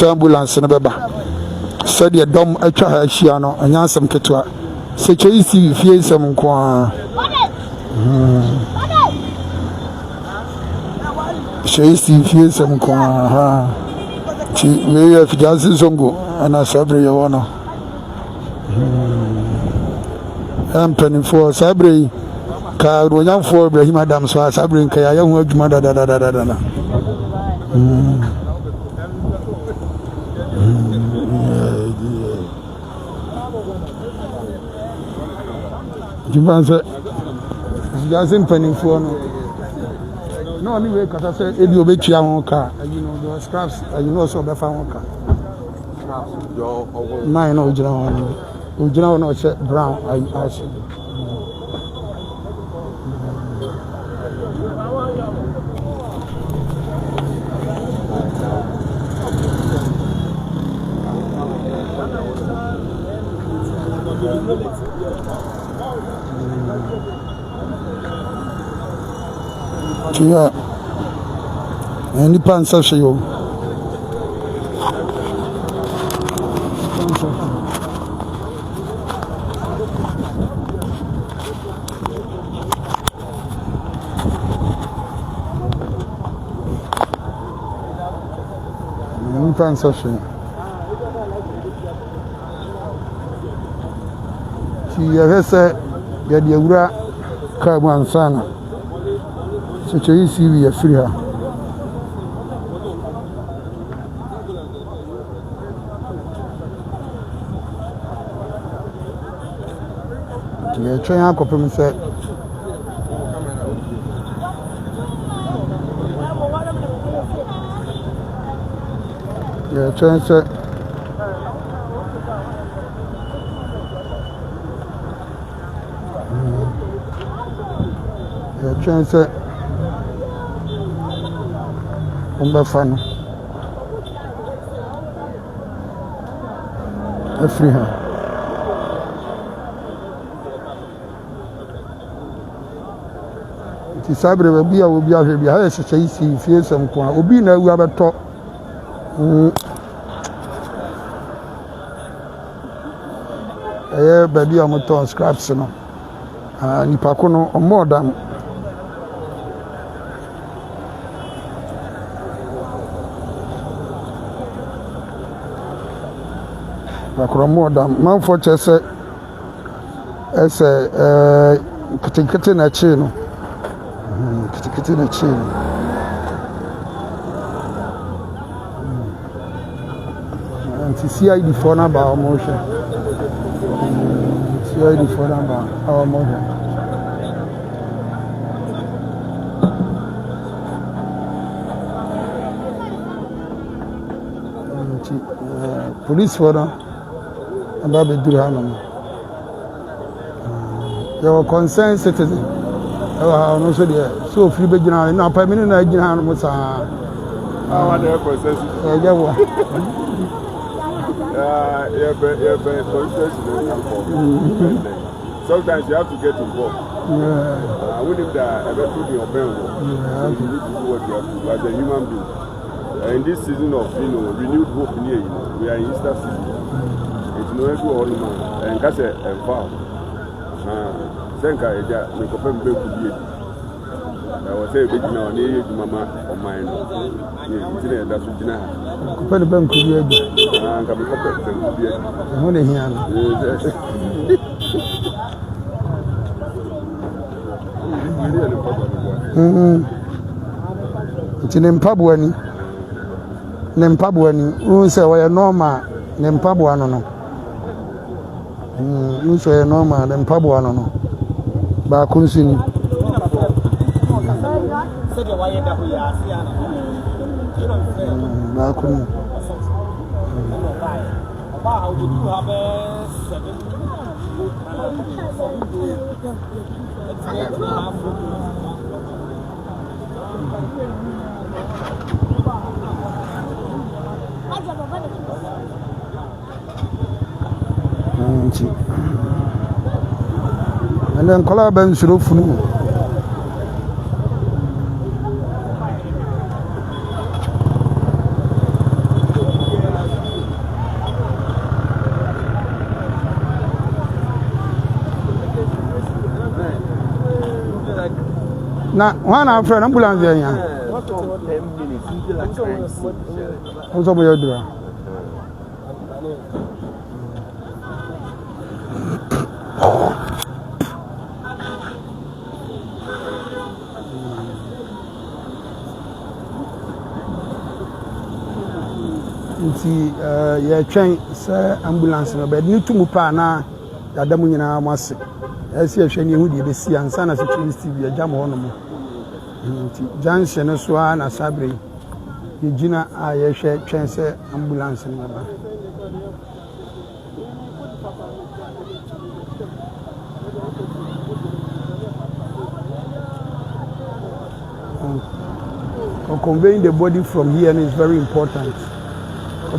ambulance na beba said ye dom atwa ha hia no anya asem ketwa se cheisi fie nsem nko a Sheisi fie sem ko ti me Effiduase Zongo ana sabre ye wono penny for sabre ka ronya for Ibrahim Adam so sabre nka ya hu adwuma da na Jibanse Effiduase penny for no anyway kata say ebi obetua ho ka the scraps so be fa ho ka nine no ojina ho no che brown I Yeah. Any pants are you? Any pants are you? She has said, "Get the Ura Carbon Sana." So, you see, we are free her. Yeah, try and copy me say. Yeah, try and say. Yeah, try and say. Fun. Free her. Ti sabre ba bia wo bia hwe bia ha se sei si fie sem ko obi na awu abeto ba bia mo ton scraps no nipa ko no omodam Bakromoda, man for chese ese kitikiti na chino. Kitikiti na chino. And CID for number our motion. CID for number our motion. Police for them. About the Durham. Your concerned citizen. No, so free beginner, now, per minute, I didn't have what's our consensus. Sometimes you have to get involved. I wouldn't ever put your brain. You need to do what you have to do as a human being. In this season of renewed hope near we are in Easter season. It's no every old man and that's a vow. Thank I make a pen break with you. I was saying, big now, near Mama or mine. That's what you know. Put a bank with you. I'm coming up with you. I'm only here. It's an Impabwani. Nempabwani, who say we are normal, Nempabwano no. You say normal, Nempabwano no. Bakunsini. Bakun. And then call Ben Shurufunu. Now, one our friend ambulance there. 10 minutes until I what's up with your door? Yeah, train ambulance no but need to move na adamu nyina amase esi ehwe ni hu de besi ansa na security bi agya mo no mo Junction so na sabre ye gina a ye hwe train se ambulance no ba conveying the body from here is very important.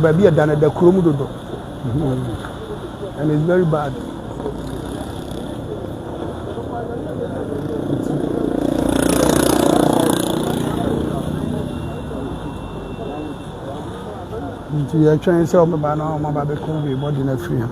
Baby, I done the Kuromudo, and it's very bad. Nti yɛ twɛn sɛ ɔmo ba na ɔmo ba bɛkɔ bi bɔdi na free.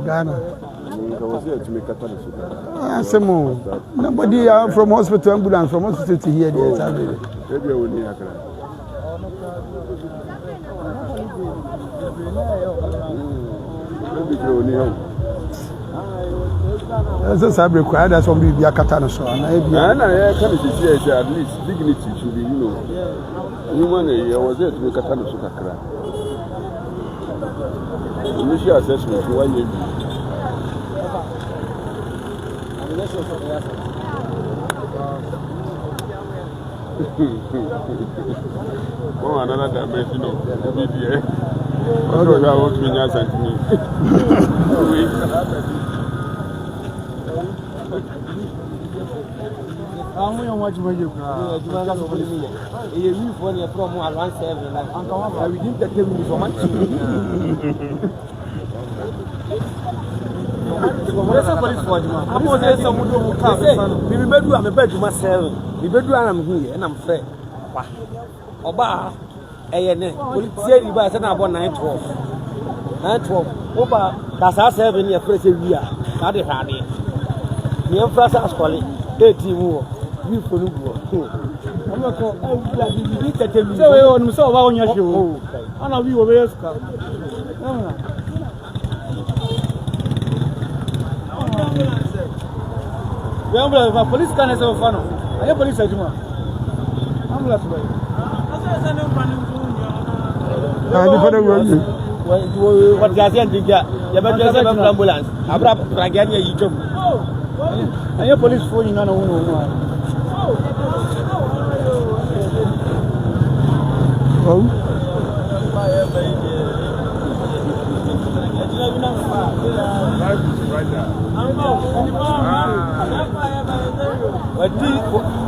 Ghana. Nobody from hospital ambulance from hospital to here. That's a required as one be a katana so. And I can see at least dignity should be, human. I was there to make katana so. Initial assessment, why you oh, another dimension of BBA. I don't know what we are saying to me. I'm going to watch my you. You live when you're from around 7. Like, I didn't get them so much. I'm going to someone who comes. We will do a bed to myself. We will do I'm here and I'm fair. Oba, police, you buy about 9:12. 9:12. Oba, that's our 7 year president. We are not a hardy. The empress has called 18 more. You for I'm not going to so on so on your show. I know you were the police can have fun. I have police. I'm what they are saying, the ambulance. I'm I have police phone in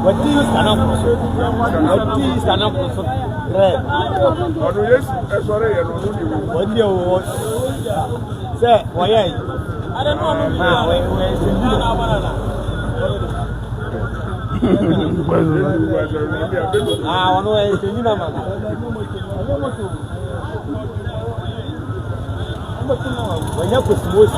What do you stand up? What do you say? Why? I don't know. When you put most,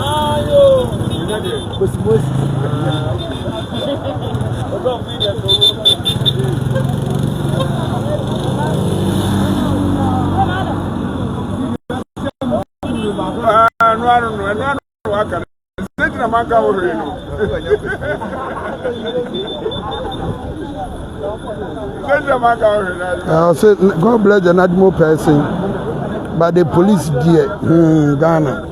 God bless an admiral person, but the police gear, Ghana.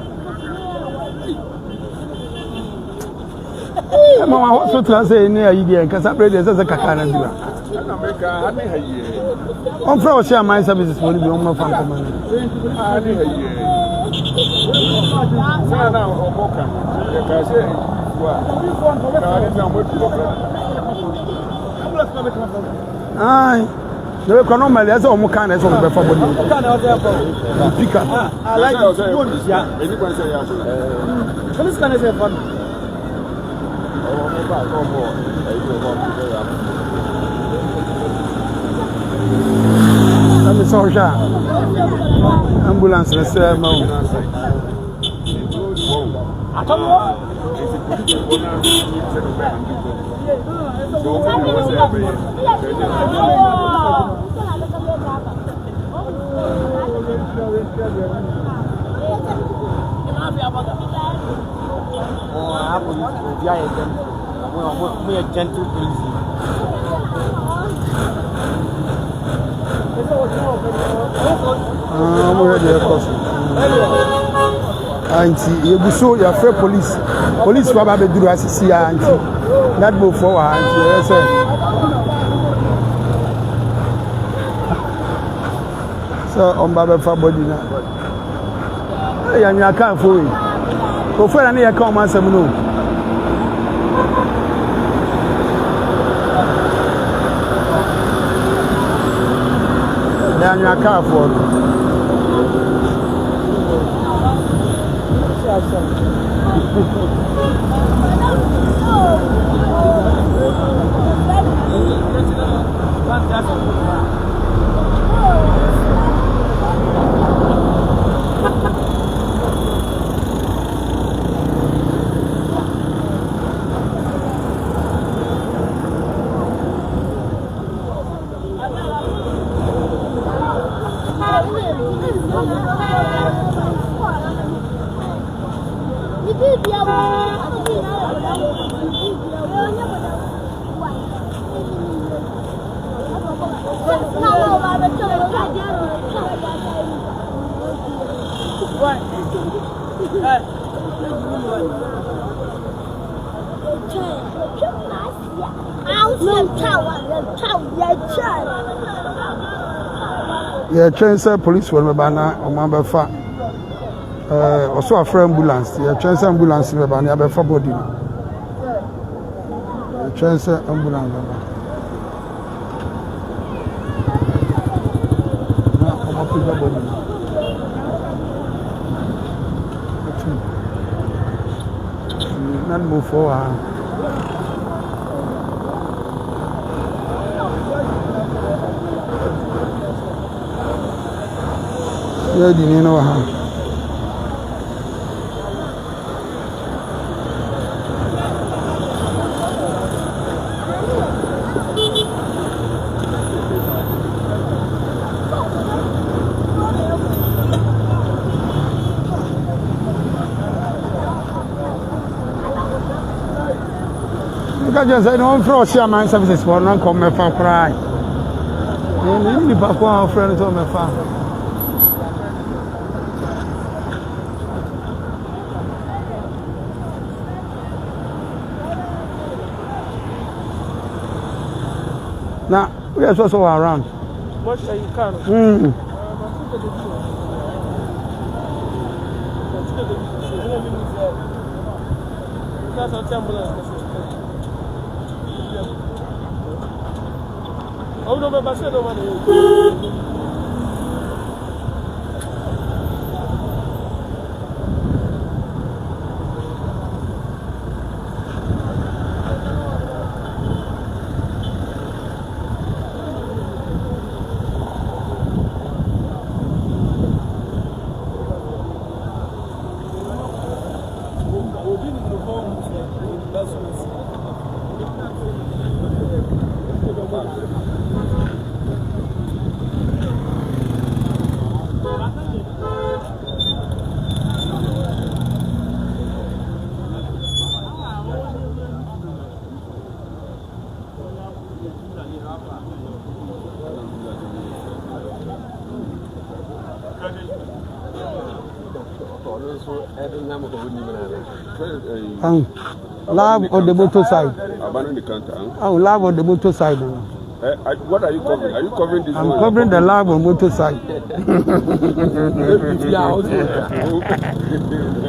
Mama hospital say near you because I pray there's a kakana. On for share my services will be on my family. Aye. No economy as a kind of the family. I like police can say fun. Let me saw ambulance let's say we are gentle police. I'm already a person. Auntie, you so you're afraid police. Police for Baby do as see auntie. That move forward, auntie. Yes, sir. So on Baba for body now. Hey, and you can't for it. Go for any account, man. Some no. Then you can't for it. Yeah, transfer police for me, bana. Omamba fa. Also a friend ambulance. Yeah, transfer ambulance me, bana. Abe fa body. Transfer ambulance. Na, oma pija body. Not move forward. Yeah, you know how. I just said, no, for Shaman services for non come me for cry. And you back one friend to me for. Now, we are also around. What are you can? Oh no, but I said no money. Lab on the motor side. Abandon the counter. Oh, lab on the motor side. What are you covering? Are you covering this? I'm covering the lab on motor side.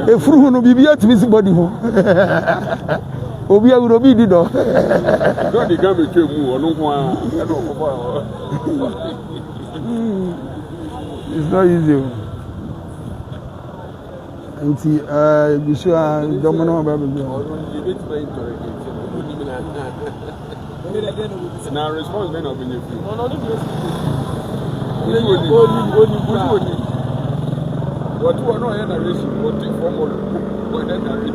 If you no be to miss body home. Obi will be the door. Don't the gamble to move or It's not easy. And see, you sure don't know about it. Now, response may not be new. What you are not in a race, what take for more, what then a race.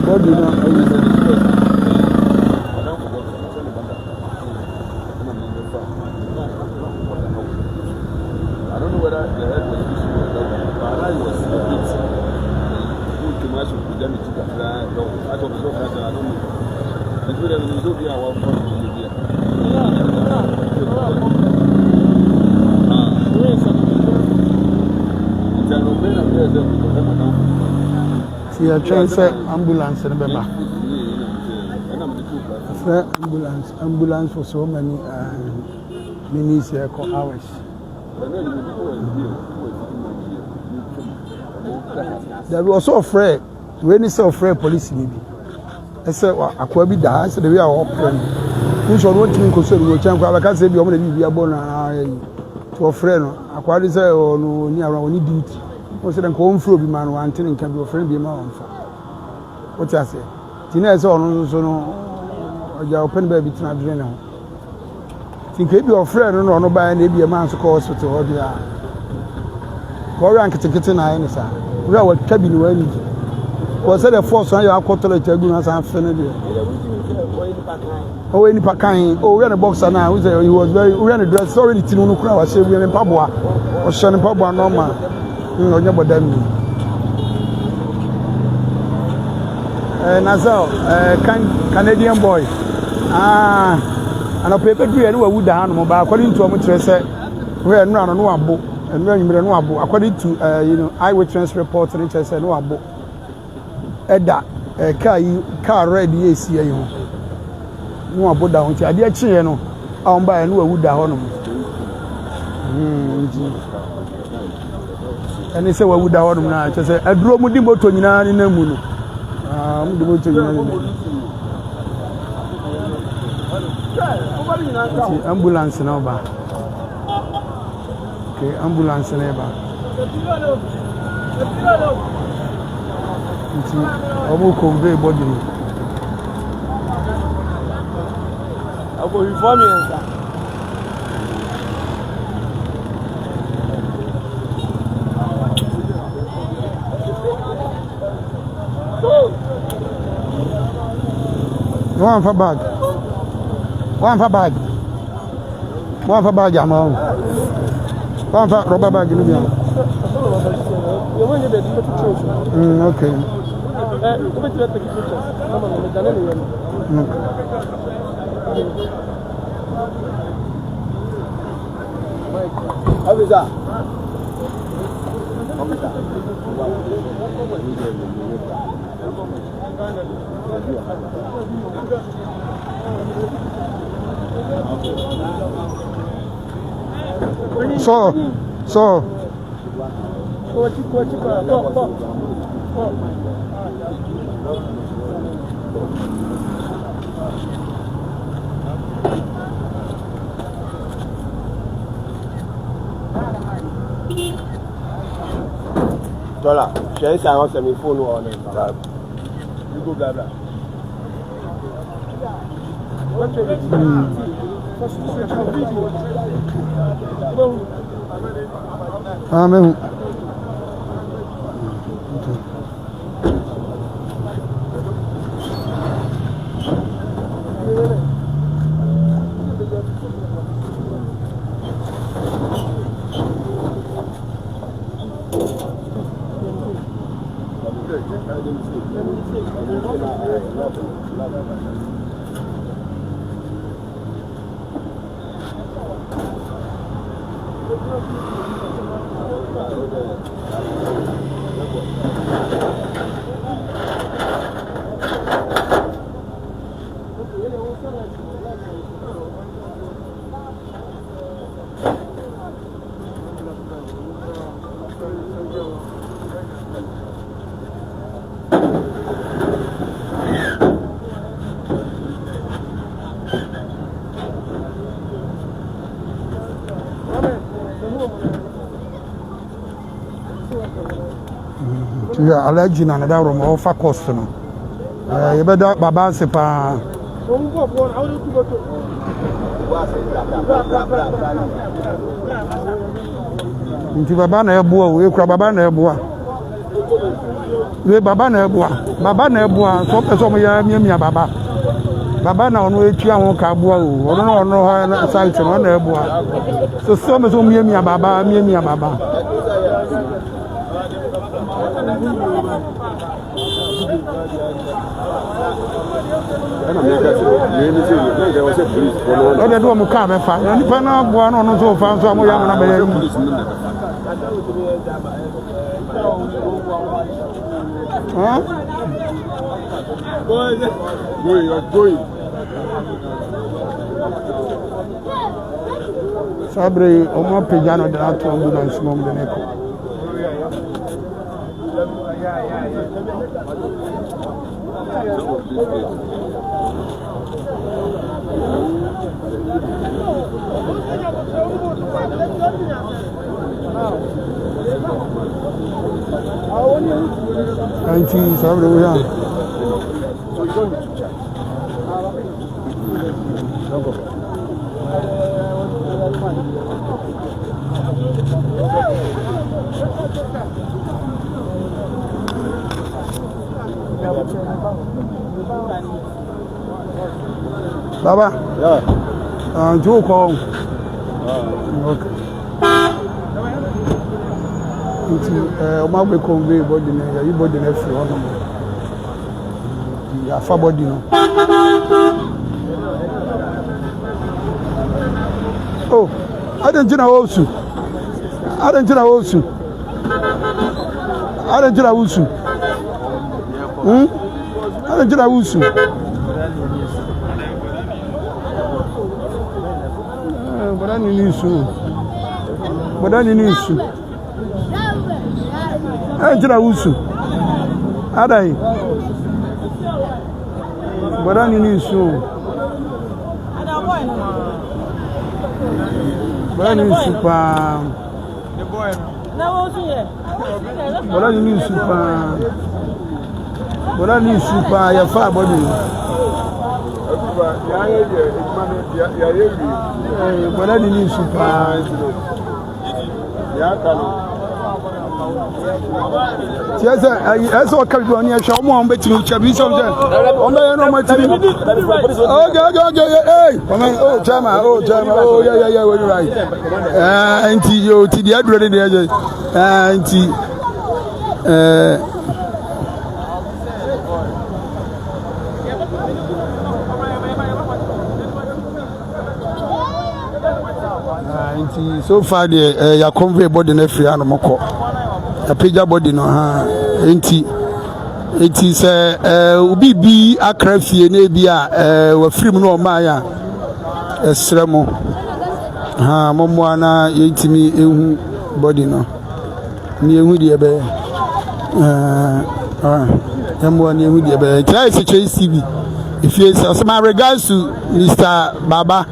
What do you know? I don't know whether the head was using or not, but I was a bit too much of the damage to the fly. No, I don't know. I don't know. It's good that we don't be our one for the media. See, I try to say ambulance and beba. Ambulance for so many minutes here hours. There was so afraid. When he saw afraid police maybe. I said, I could be there. I said, we are open. Who's on what you consider? We can't say you're going to be born to a friend. I quite say, oh, no, near our need duty. I said, I'm home for be man, one thing can be a friend be my own. What I say? Tina is on so no, you're open baby to not drink now. Think if you're a friend or no by maybe a man's course to hold you. Korean kitchen, I understand. We are what cabin when was that a force on your quarter to Gunas and Fenedy? Oh, any Pacan, oh, we're a boxer now. He was very, we had a dress already to no crowd. I said, we're in Papua or Shannon Papua, no man. You know, never done me. Nazal, Canadian boy. And a paper tree and wood the animal, but according to a much said, we are not on one book and very no book. According to eyewitness reports and it said no book. Eda car ready AC no about down to adia chi no on buy no wood da hono and they say we wood da hono na che say aduro mu di moto nyina ni na mu no mu di moto nyina ni ambulance na ba okay ambulance na ba Omo convey body. I go reform you, sir. One for bag. One for bag. One for bag, I'm on. One for rubber bag, you know. Okay. So. Dollar, share this house and my phone on it. You go blah blah. Amen. Yeah, allergy na another room offer cost no. You better baba se pa. Nti baba na eboa we kura baba na eboa. We baba na eboa so person mo ya miamia baba. Baba na ono etua ho ka aboa o. Ono ha site no na eboa. So me so miamia baba. Oh, they do muka me fa. Ni pa na boa no so fa so amoya na be. Huh? Going. Sabre, Oma Pejano, the ambulance, mom, the neck. Sabre, we are. Baba? Yeah. Joe call. Okay. It's convey body, you body next one. Yeah, far body no. Oh, I don't know also. I don't know also. I don't know also. I don't know also. But I need to. But I need to. I don't know also. Adai. But I need to. But I need to. But I need to. But I need super. Your far body. But I need super. Yes, I saw a couple of years. I'm on betting Chabby something. Oh, Jama, oh, yeah, we're right. Auntie, you, the address, so far the ya convey body na free ano moko ya page body no ha enti say obi bi akra fie na bia wa free mu no ma ya esremo ha momo ana yentimi ehu body no ni ehu de be momo ani ehu de be try say CB if you say my regards to Mr. Baba,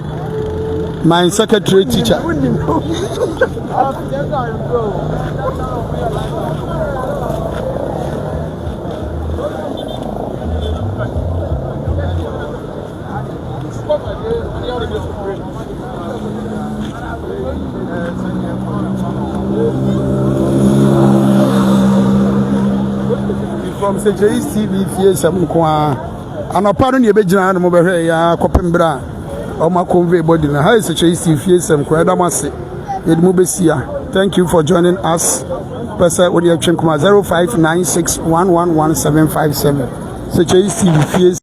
my secretary teacher. From CJTV FM kwa anoparo ne begina no mo behwe ya kopembra o ma convey body na how CJTV FM kwa da mase yedimu besia. Thank you for joining us. Person with your 0596111757 CJTV